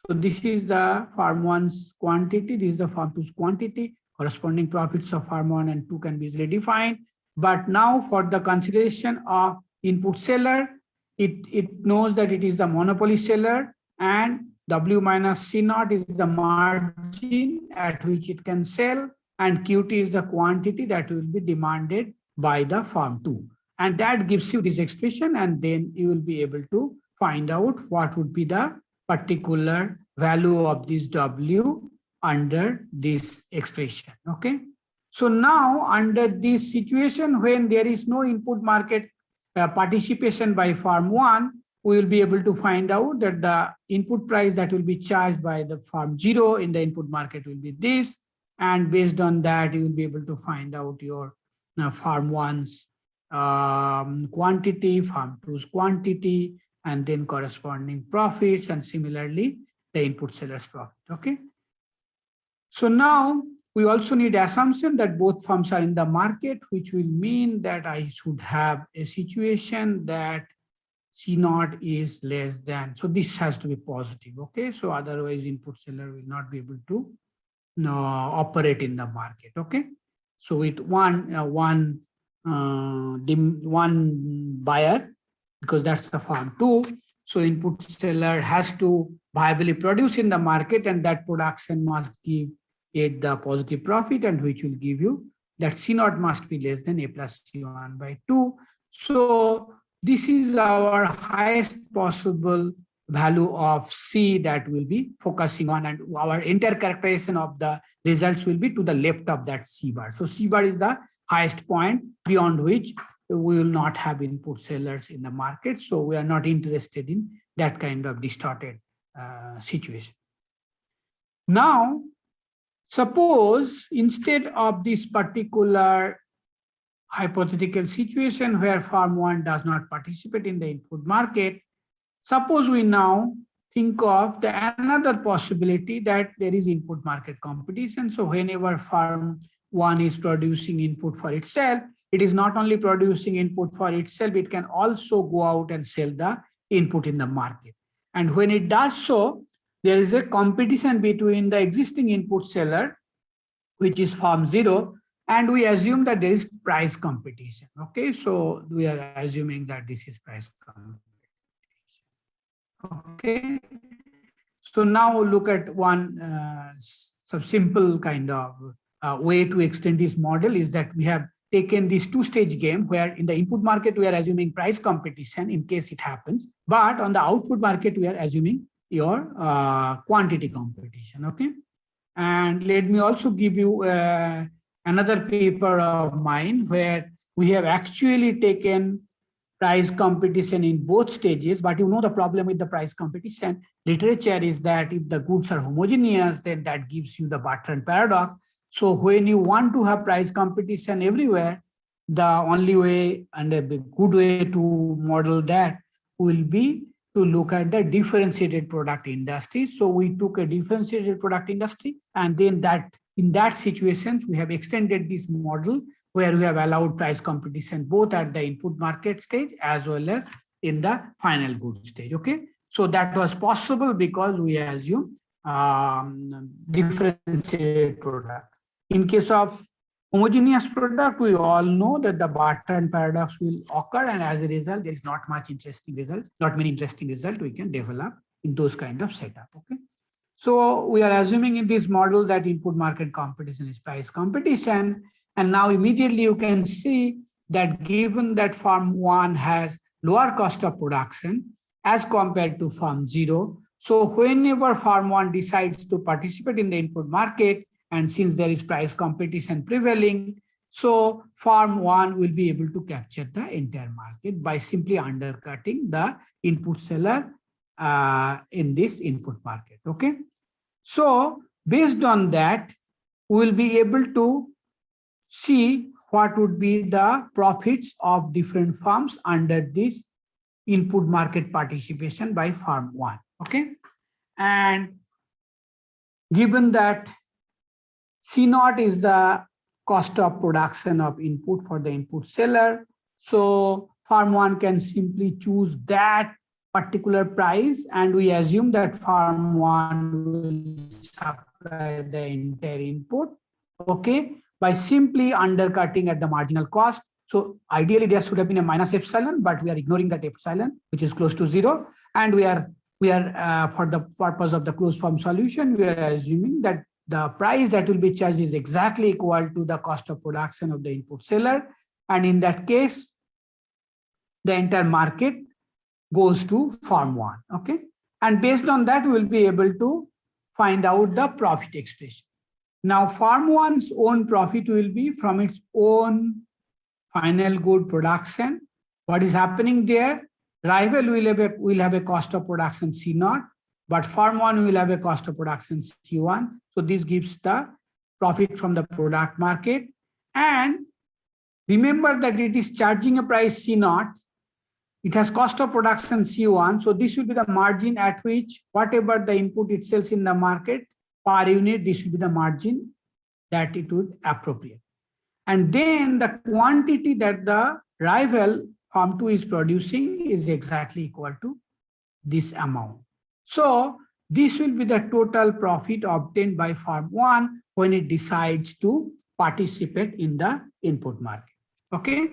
So this is the farm 1's quantity, this is the farm 2's quantity. Corresponding profits of farm 1 and 2 can be easily defined. But now for the consideration of input seller, it knows that it is the monopoly seller, and W minus C0 is the margin at which it can sell, and QT is the quantity that will be demanded by the farm 2. And that gives you this expression, and then you will be able to find out what would be the particular value of this W under this expression. Okay. So now under this situation, when there is no input market participation by farm 1, we will be able to find out that the input price that will be charged by the farm 0 in the input market will be this. And based on that, you will be able to find out your farm 1's quantity, farm 2's quantity, and then corresponding profits, and similarly the input seller's profit. Okay. So now we also need assumption that both firms are in the market, which will mean that I should have a situation that C0 is less than. So this has to be positive. Okay. So otherwise input seller will not be able to operate in the market. Okay. So with one buyer, because that's the farm 2, so input seller has to viably produce in the market, and that production must give it the positive profit, and which will give you that C0 must be less than A plus C1 by 2. So this is our highest possible value of C that we'll be focusing on, and our entire characterization of the results will be to the left of that C bar. So C bar is the highest point beyond which we will not have input sellers in the market. So we are not interested in that kind of distorted situation. Now, suppose instead of this particular hypothetical situation where farm 1 does not participate in the input market, suppose we now think of another possibility that there is input market competition. So whenever farm 1 is producing input for itself, it is not only producing input for itself, it can also go out and sell the input in the market. And when it does so, there is a competition between the existing input seller, which is farm 0, and we assume that there is price competition. Okay, so we are assuming that this is price competition. Okay, so now look at one some simple kind of way to extend this model is that we have taken this two-stage game where in the input market, we are assuming price competition in case it happens, but on the output market, we are assuming your quantity competition, okay? And let me also give you another paper of mine where we have actually taken price competition in both stages, but you know the problem with the price competition literature is that if the goods are homogeneous, then that gives you the Bertrand paradox. So when you want to have price competition everywhere, the only way and a good way to model that will be to look at the differentiated product industry. So we took a differentiated product industry, and then that in that situation, we have extended this model where we have allowed price competition both at the input market stage as well as in the final goods stage, okay? So that was possible because we assume differentiated product. In case of homogeneous product, we all know that the Bertrand paradox will occur, and as a result, there is not much interesting results, not many interesting results we can develop in those kind of setup, okay? So we are assuming in this model that input market competition is price competition. And now immediately you can see that given that firm 1 has lower cost of production as compared to firm 0, so whenever firm 1 decides to participate in the input market, and since there is price competition prevailing, so firm 1 will be able to capture the entire market by simply undercutting the input seller in this input market, okay? So based on that, we will be able to see what would be the profits of different firms under this input market participation by firm 1, okay? And given that C0 is the cost of production of input for the input seller, so firm 1 can simply choose that particular price, and we assume that firm 1 will supply the entire input, okay, by simply undercutting at the marginal cost. So ideally there should have been a minus epsilon, but we are ignoring that epsilon, which is close to 0. And we are for the purpose of the closed form solution, we are assuming that the price that will be charged is exactly equal to the cost of production of the input seller. And in that case, the entire market goes to firm 1, okay? And based on that, we will be able to find out the profit expression. Now, firm 1's own profit will be from its own final good production. What is happening there? Rival will have a cost of production C0, but firm 1 will have a cost of production C1. So this gives the profit from the product market. And remember that it is charging a price C0. It has cost of production C1. So this will be the margin at which whatever the input it sells in the market per unit, this will be the margin that it would appropriate. And then the quantity that the rival firm 2 is producing is exactly equal to this amount. So this will be the total profit obtained by firm 1 when it decides to participate in the input market, okay?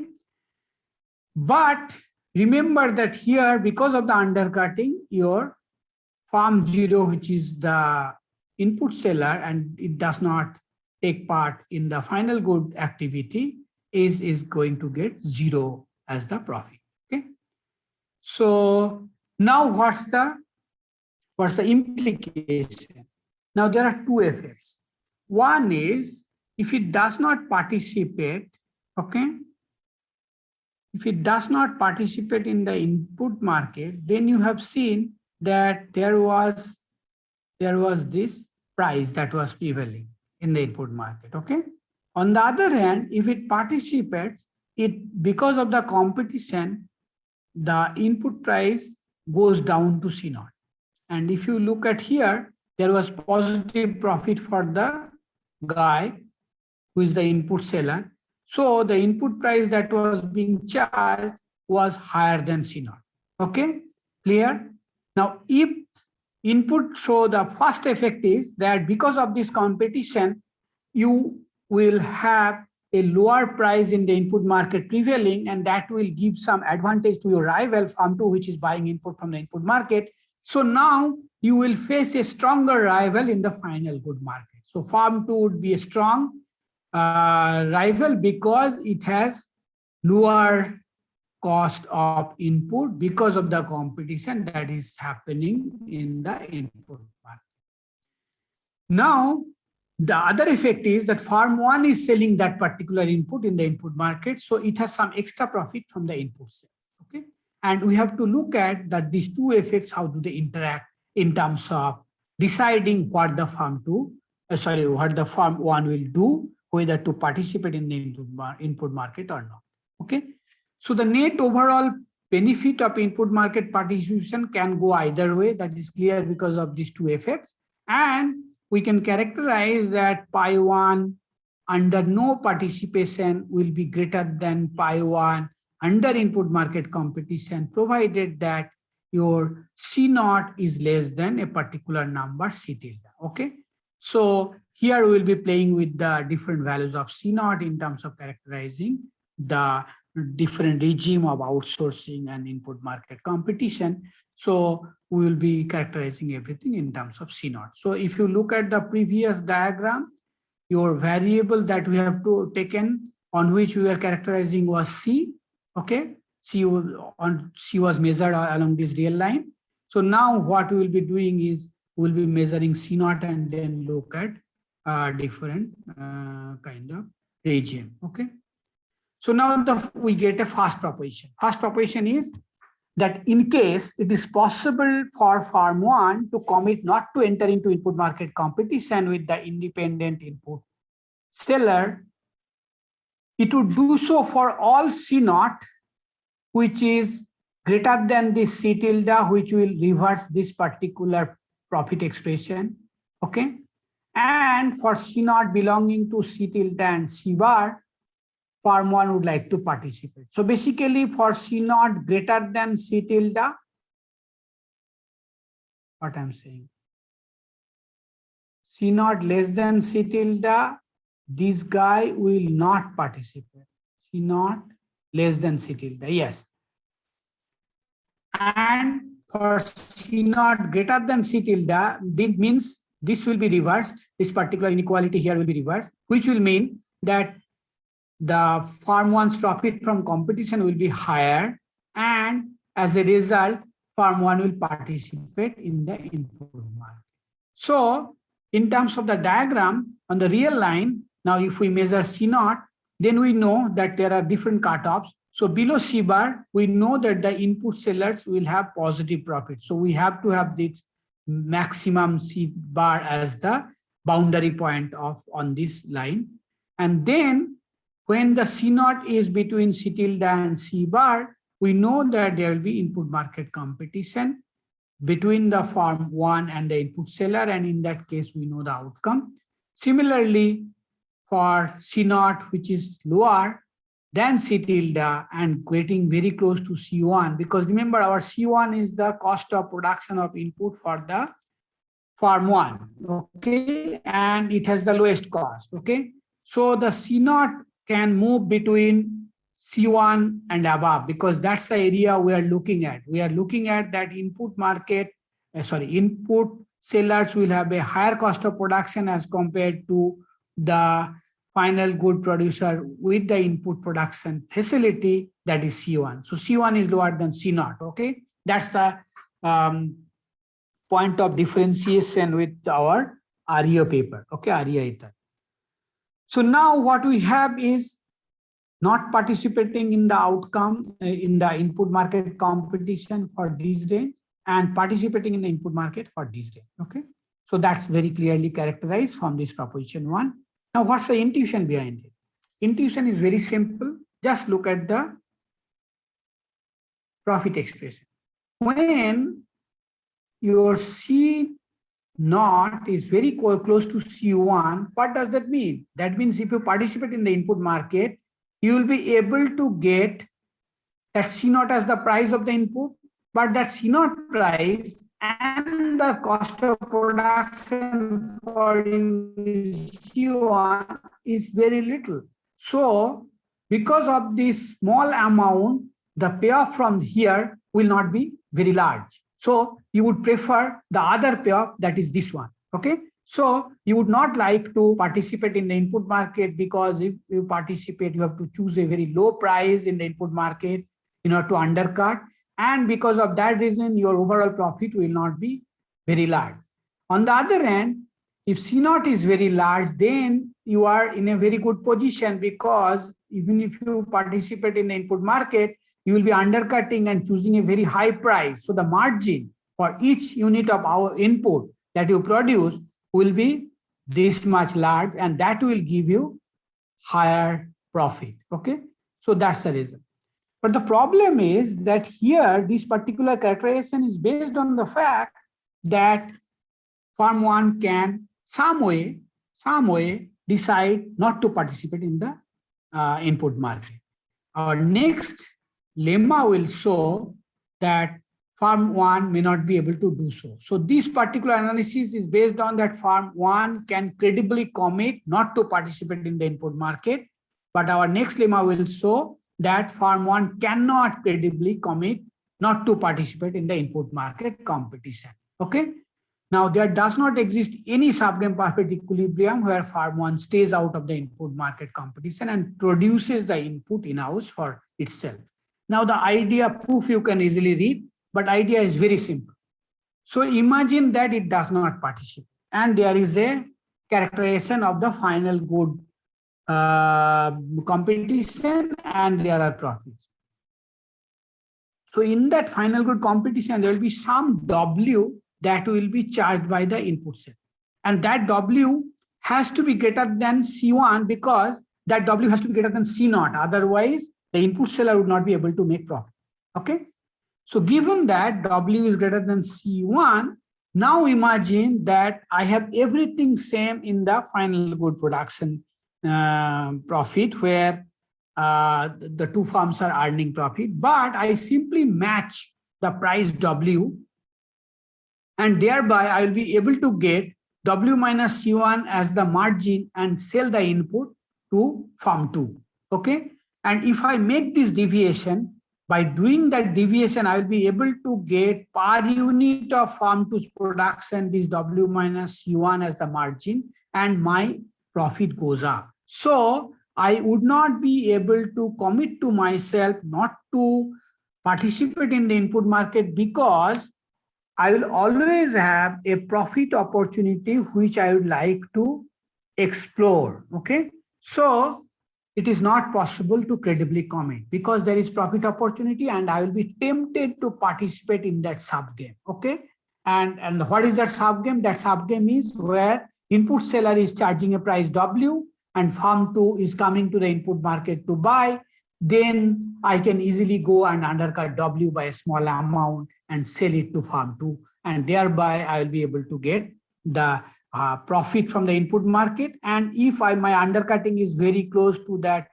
But remember that here, because of the undercutting, your firm 0, which is the input seller, and it does not take part in the final good activity, is going to get 0 as the profit, okay? So now what's the implication? Now there are two effects. One is if it does not participate, okay? If it does not participate in the input market, then you have seen that there was this price that was prevailing in the input market, okay? On the other hand, if it participates, because of the competition, the input price goes down to C0. And if you look at here, there was positive profit for the guy who is the input seller. So the input price that was being charged was higher than C0. Okay, clear? Now, if input, so the first effect is that because of this competition, you will have a lower price in the input market prevailing, and that will give some advantage to your rival firm 2, which is buying input from the input market. So now you will face a stronger rival in the final good market. So farm 2 would be a strong rival because it has lower cost of input because of the competition that is happening in the input market. Now, the other effect is that farm 1 is selling that particular input in the input market, so it has some extra profit from the input sale. Okay, and we have to look at that these two effects, how do they interact in terms of deciding what the farm 2, what the farm 1 will do, whether to participate in the input market or not. Okay, so the net overall benefit of input market participation can go either way. That is clear because of these two effects, and we can characterize that pi 1 under no participation will be greater than pi 1 under input market competition, provided that your C naught is less than a particular number C tilde. Okay, so here we will be playing with the different values of C naught in terms of characterizing the different regime of outsourcing and input market competition. So we will be characterizing everything in terms of C naught. So if you look at the previous diagram, your variable that we have to taken on which we were characterizing was C. Okay, C was measured along this real line. So now what we will be doing is we will be measuring C naught and then look at different kind of regime. Okay. So now we get a first proposition. First proposition is that in case it is possible for farm 1 to commit not to enter into input market competition with the independent input seller, it would do so for all C naught, which is greater than this C tilde, which will reverse this particular profit expression. Okay. And for C naught belonging to C tilde and C bar, farm 1 would like to participate. So basically for C naught greater than C tilde, what I'm saying, C naught less than C tilde, this guy will not participate. C naught less than C tilde, yes. And for C naught greater than C tilde, this means this will be reversed. This particular inequality here will be reversed, which will mean that the farm 1's profit from competition will be higher, and as a result, farm 1 will participate in the input market. So in terms of the diagram on the real line, now if we measure C naught, then we know that there are different cutoffs. So below C bar, we know that the input sellers will have positive profit. So we have to have this maximum C bar as the boundary point on this line. And then when the C naught is between C tilde and C bar, we know that there will be input market competition between the farm 1 and the input seller, and in that case, we know the outcome. Similarly, for C naught, which is lower than C tilde and getting very close to C1, because remember our C1 is the cost of production of input for the farm 1, okay, and it has the lowest cost, okay. So the C naught can move between C1 and above, because that's the area we are looking at. We are looking at that input market, input sellers will have a higher cost of production as compared to the final good producer with the input production facility, that is C1. So C1 is lower than C naught, okay? That's the point of differentiation with our REO paper, okay, REO ether. So now what we have is not participating in the outcome in the input market competition for this range and participating in the input market for this range, okay? So that's very clearly characterized from this proposition 1. Now what's the intuition behind it? Intuition is very simple. Just look at the profit expression. When your C naught is very close to C1, what does that mean? That means if you participate in the input market, you will be able to get that C naught as the price of the input, but that C naught price and the cost of production for C1 is very little. So because of this small amount, the payoff from here will not be very large. So you would prefer the other payoff, that is this one, okay? So you would not like to participate in the input market, because if you participate, you have to choose a very low price in the input market in order to undercut. And because of that reason, your overall profit will not be very large. On the other hand, if C0 is very large, then you are in a very good position, because even if you participate in the input market, you will be undercutting and choosing a very high price. So the margin for each unit of our input that you produce will be this much large, and that will give you higher profit. Okay, so that's the reason. But the problem is that here, this particular characterization is based on the fact that firm 1 can some way decide not to participate in the input market. Our next lemma will show that firm 1 may not be able to do so. So this particular analysis is based on that firm 1 can credibly commit not to participate in the input market, but our next lemma will show that firm 1 cannot credibly commit not to participate in the input market competition. Okay. Now, there does not exist any subgame perfect equilibrium where firm 1 stays out of the input market competition and produces the input in-house for itself. Now, the idea proof you can easily read, but idea is very simple. So imagine that it does not participate, and there is a characterization of the final good competition, and there are profits. So in that final good competition, there will be some W that will be charged by the input set. And that W has to be greater than C1, because that W has to be greater than C0. Otherwise, the input seller would not be able to make profit. Okay. So given that W is greater than C1, now imagine that I have everything same in the final good production profit, where the two firms are earning profit, but I simply match the price W, and thereby I will be able to get W minus C1 as the margin and sell the input to firm 2. Okay. And if I make this deviation, by doing that deviation, I will be able to get per unit of firm 2's production this W minus C1 as the margin, and my profit goes up. So I would not be able to commit to myself not to participate in the input market, because I will always have a profit opportunity which I would like to explore. Okay. So it is not possible to credibly commit, because there is profit opportunity and I will be tempted to participate in that subgame. Okay. And what is that subgame? That subgame is where input seller is charging a price W and firm 2 is coming to the input market to buy. Then I can easily go and undercut W by a small amount and sell it to firm 2. And thereby I will be able to get the profit from the input market. And if my undercutting is very close to that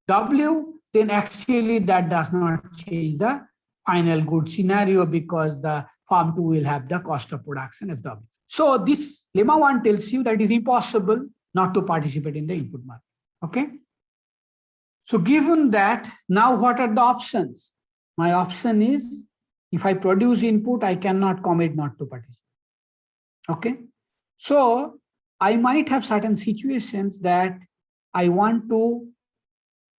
W, then actually that does not change the final good scenario, because the firm 2 will have the cost of production as W. So this lemma 1 tells you that it is impossible not to participate in the input market. Okay. So given that, now what are the options? My option is, if I produce input, I cannot commit not to participate. Okay. So I might have certain situations that I want to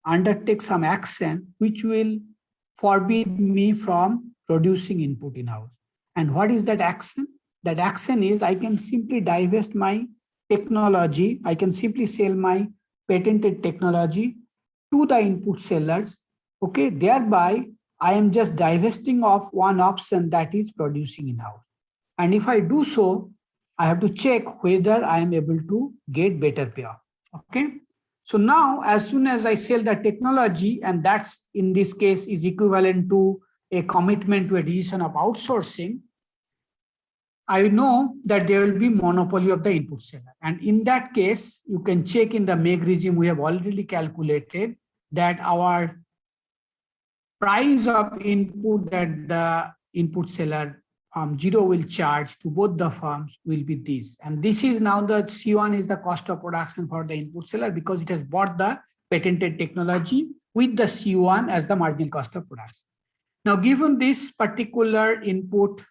undertake some action which will forbid me from producing input in-house. And what is that action? That action is, I can simply divest my technology. I can simply sell my patented technology to the input sellers. Okay. Thereby, I am just divesting of one option, that is producing in-house. And if I do so, I have to check whether I am able to get better payoff. Okay. So now, as soon as I sell the technology, and that's in this case is equivalent to a commitment to a decision of outsourcing, I know that there will be monopoly of the input seller. And in that case, you can check in the MEG regime, we have already calculated that our price of input that the input seller firm 0 will charge to both the firms will be this. And this is now the C1 is the cost of production for the input seller, because it has bought the patented technology with the C1 as the marginal cost of production. Now, given this particular input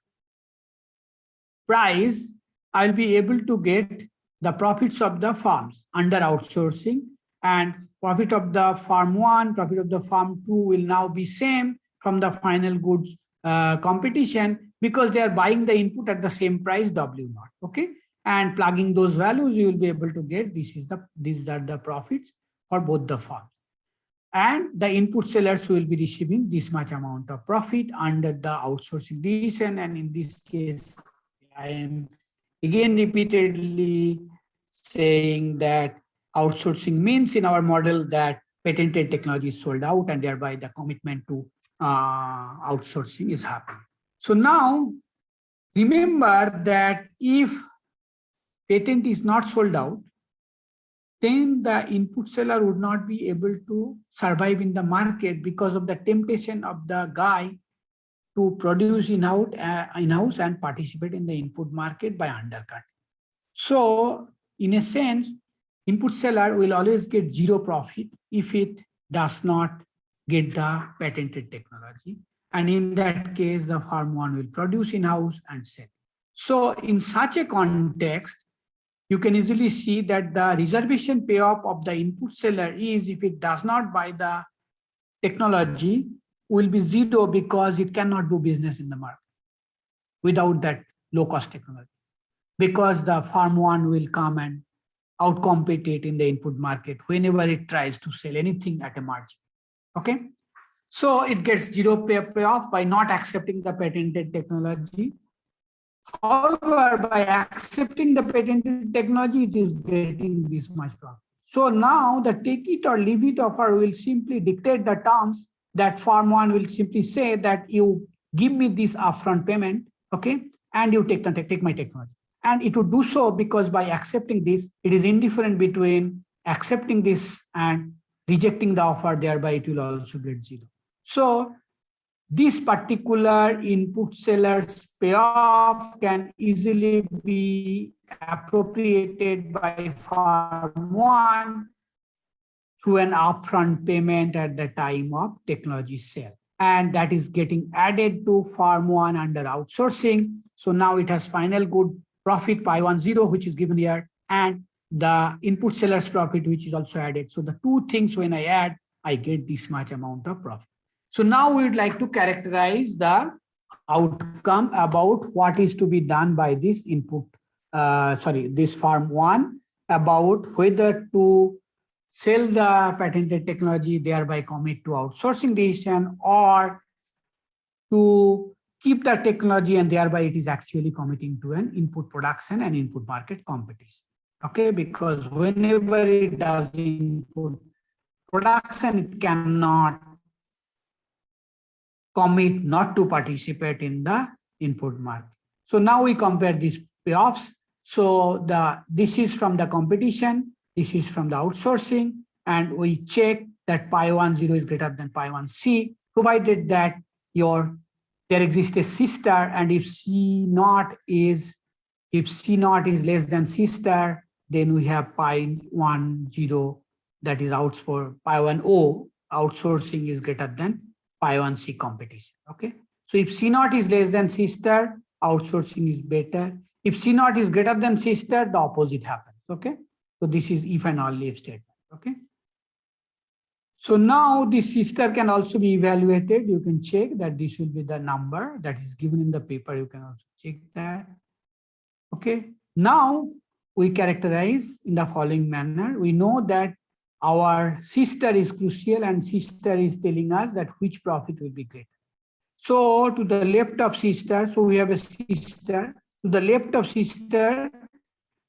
price, I'll be able to get the profits of the farms under outsourcing, and profit of the farm 1, profit of the farm 2 will now be same from the final goods competition, because they are buying the input at the same price W0. Okay, and plugging those values, you will be able to get these are the profits for both the farms. And the input sellers will be receiving this much amount of profit under the outsourcing decision. And in this case, I am again repeatedly saying that outsourcing means in our model that patented technology is sold out, and thereby the commitment to outsourcing is happening. So now remember that if patent is not sold out, then the input seller would not be able to survive in the market because of the temptation of the guy to produce in-house and participate in the input market by undercutting. So in a sense, input seller will always get zero profit if it does not get the patented technology. And in that case, the farm 1 will produce in-house and sell. So in such a context, you can easily see that the reservation payoff of the input seller is, if it does not buy the technology, will be zero, because it cannot do business in the market without that low-cost technology, because the farm 1 will come and outcompete it in the input market whenever it tries to sell anything at a margin. Okay, so it gets zero payoff by not accepting the patented technology. However, by accepting the patented technology, it is getting this much profit. So now the take it or leave it offer will simply dictate the terms, that farm 1 will simply say that you give me this upfront payment, okay, and you take my technology. And it would do so because by accepting this, it is indifferent between accepting this and rejecting the offer, thereby it will also get zero. So this particular input seller's payoff can easily be appropriated by farm 1 through an upfront payment at the time of technology sale. And that is getting added to farm 1 under outsourcing. So now it has final good profit Pi10, which is given here, and the input seller's profit, which is also added. So the two things, when I add, I get this much amount of profit. So now we would like to characterize the outcome about what is to be done by this this farm 1, about whether to sell the patented technology, thereby commit to outsourcing decision, or to keep the technology and thereby it is actually committing to an input production and input market competition. Okay, because whenever it does input production, it cannot commit not to participate in the input market. So now we compare these payoffs. So this is from the competition, this is from the outsourcing, and we check that Pi10 is greater than Pi1c, provided that there exists a C star, and if C naught is less than C star, then we have Pi10, that is out for Pi10, outsourcing is greater than Pi1c competition. Okay, so if C naught is less than C star, outsourcing is better. If C naught is greater than C star, the opposite happens. Okay, so this is if and only if statement. Okay, so now this C star can also be evaluated. You can check that this will be the number that is given in the paper. You can also check that. Okay, now we characterize in the following manner. We know that our C star is crucial, and C star is telling us that which profit will be greater. So to the left of C star, so we have a C star. To the left of C star,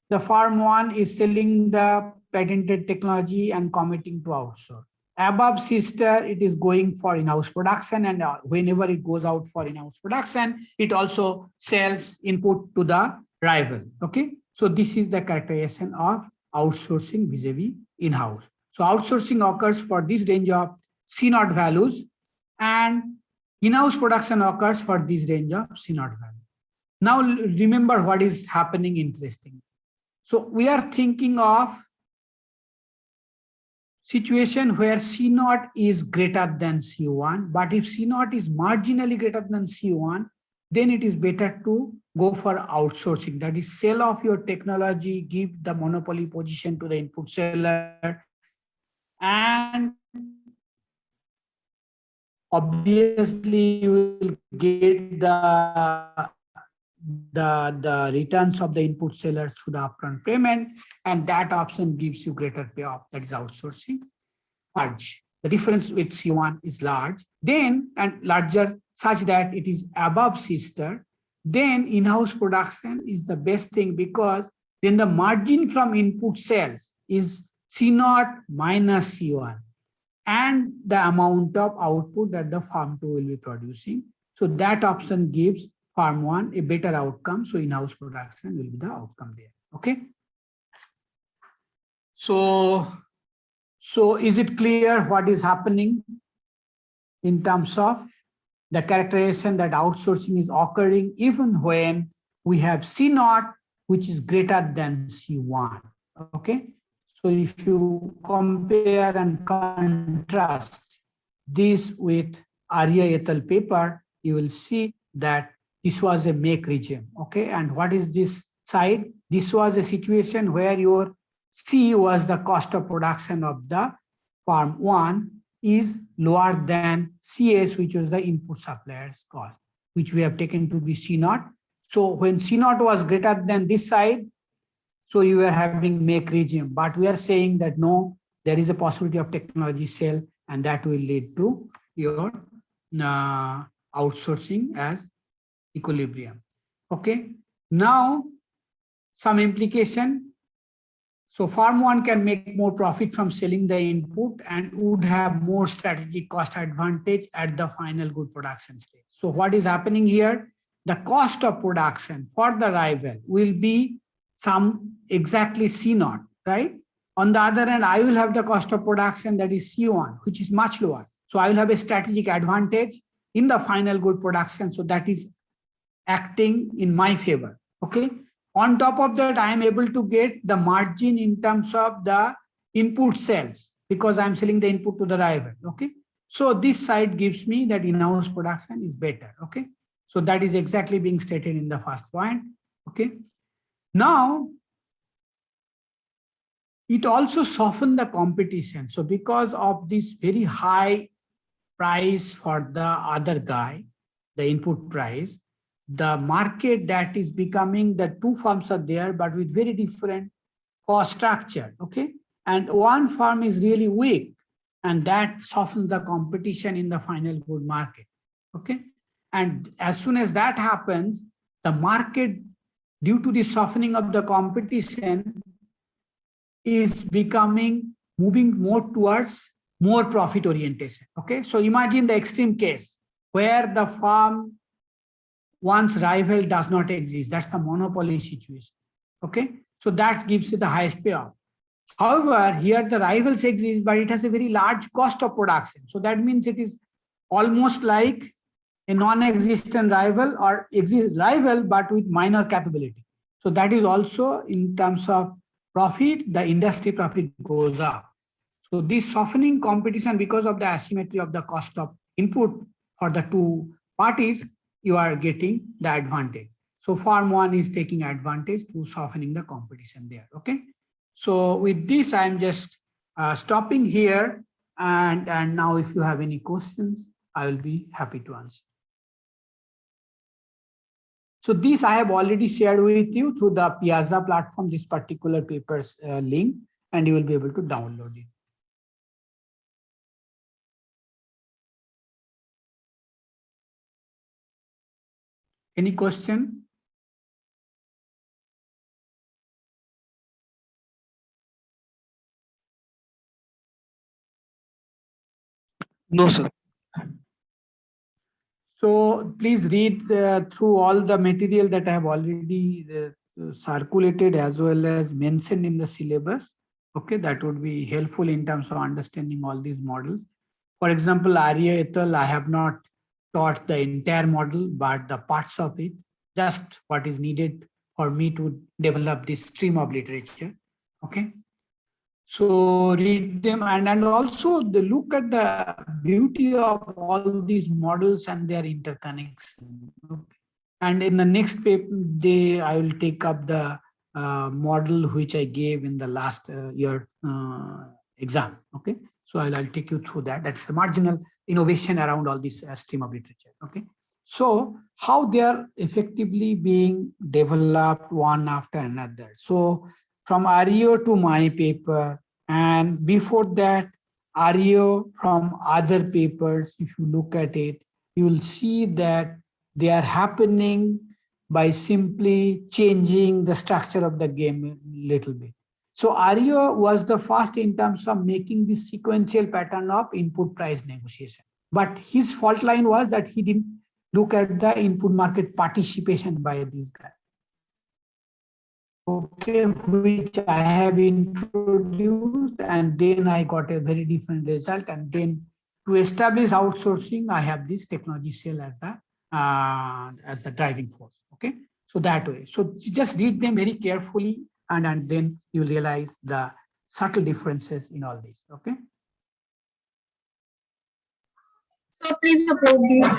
the farm 1 is selling the patented technology and committing to outsource. Above C star, it is going for in-house production, and whenever it goes out for in-house production, it also sells input to the rival. Okay, so this is the characterization of outsourcing vis-a-vis in-house. So outsourcing occurs for this range of C naught values, and in-house production occurs for this range of C naught values. Now remember what is happening interesting. So we are thinking of situation where C naught is greater than C1, but if C naught is marginally greater than C1, then it is better to go for outsourcing. That is, sell off your technology, give the monopoly position to the input seller, and obviously you will get the returns of the input sellers through the upfront payment, and that option gives you greater payoff. That is outsourcing. Large. The difference with C1 is large, then and larger such that it is above C star. Then in-house production is the best thing, because then the margin from input sales is C0 minus C1 and the amount of output that the farm 2 will be producing. So that option gives farm 1 a better outcome. So in-house production will be the outcome there. Okay. So is it clear what is happening in terms of the characterization that outsourcing is occurring even when we have C0, which is greater than C1? Okay. So if you compare and contrast this with Arya et al. Paper, you will see that this was a make regime. Okay. And what is this side? This was a situation where your C was the cost of production of the farm 1 is lower than CS, which was the input supplier's cost, which we have taken to be C0. So when C0 was greater than this side, so you are having make regime, but we are saying that no, there is a possibility of technology sale, and that will lead to your outsourcing as equilibrium. Okay. Now some implication. So farm 1 can make more profit from selling the input and would have more strategic cost advantage at the final good production stage. So what is happening here? The cost of production for the rival will be some exactly C0, right? On the other hand, I will have the cost of production that is C1, which is much lower. So I will have a strategic advantage in the final good production. So that is acting in my favor. Okay. On top of that, I am able to get the margin in terms of the input sales because I'm selling the input to the rival. Okay. So this side gives me that in-house production is better. Okay. So that is exactly being stated in the first point. Okay. Now, it also softened the competition. So because of this very high price for the other guy, the input price, the market that is becoming, the two firms are there, but with very different cost structure. Okay. And one firm is really weak, and that softens the competition in the final good market. Okay. And as soon as that happens, the market, due to the softening of the competition, is moving more towards more profit orientation. Okay. So imagine the extreme case where the farm one's rival does not exist. That's the monopoly situation. Okay. So that gives you the highest payoff. However, here the rivals exist, but it has a very large cost of production. So that means it is almost like a non-existent rival or rival, but with minor capability. So that is also in terms of profit, the industry profit goes up. So this softening competition because of the asymmetry of the cost of input for the two parties, you are getting the advantage. So farm 1 is taking advantage to softening the competition there. Okay. So with this, I'm just stopping here. And now if you have any questions, I will be happy to answer. So this I have already shared with you through the Piazza platform, this particular paper's link, and you will be able to download it. Any question? No, sir. So please read through all the material that I have already circulated as well as mentioned in the syllabus. Okay, that would be helpful in terms of understanding all these models. For example, Arya et al., I have not taught the entire model, but the parts of it, just what is needed for me to develop this stream of literature. Okay. So read them and also look at the beauty of all these models and their interconnection. Okay. And in the next day, I will take up the model which I gave in the last year exam. Okay, so I'll take you through that. That's a marginal innovation around all this stream of literature. Okay, so how they are effectively being developed one after another. So from REO to my paper, and before that, REO from other papers, if you look at it, you will see that they are happening by simply changing the structure of the game a little bit. So REO was the first in terms of making this sequential pattern of input price negotiation. But his fault line was that he didn't look at the input market participation by these guys. Okay, which I have introduced, and then I got a very different result. And then to establish outsourcing, I have this technology cell as the driving force. Okay, so that way. So just read them very carefully, and then you realize the subtle differences in all this. Okay. So please upload these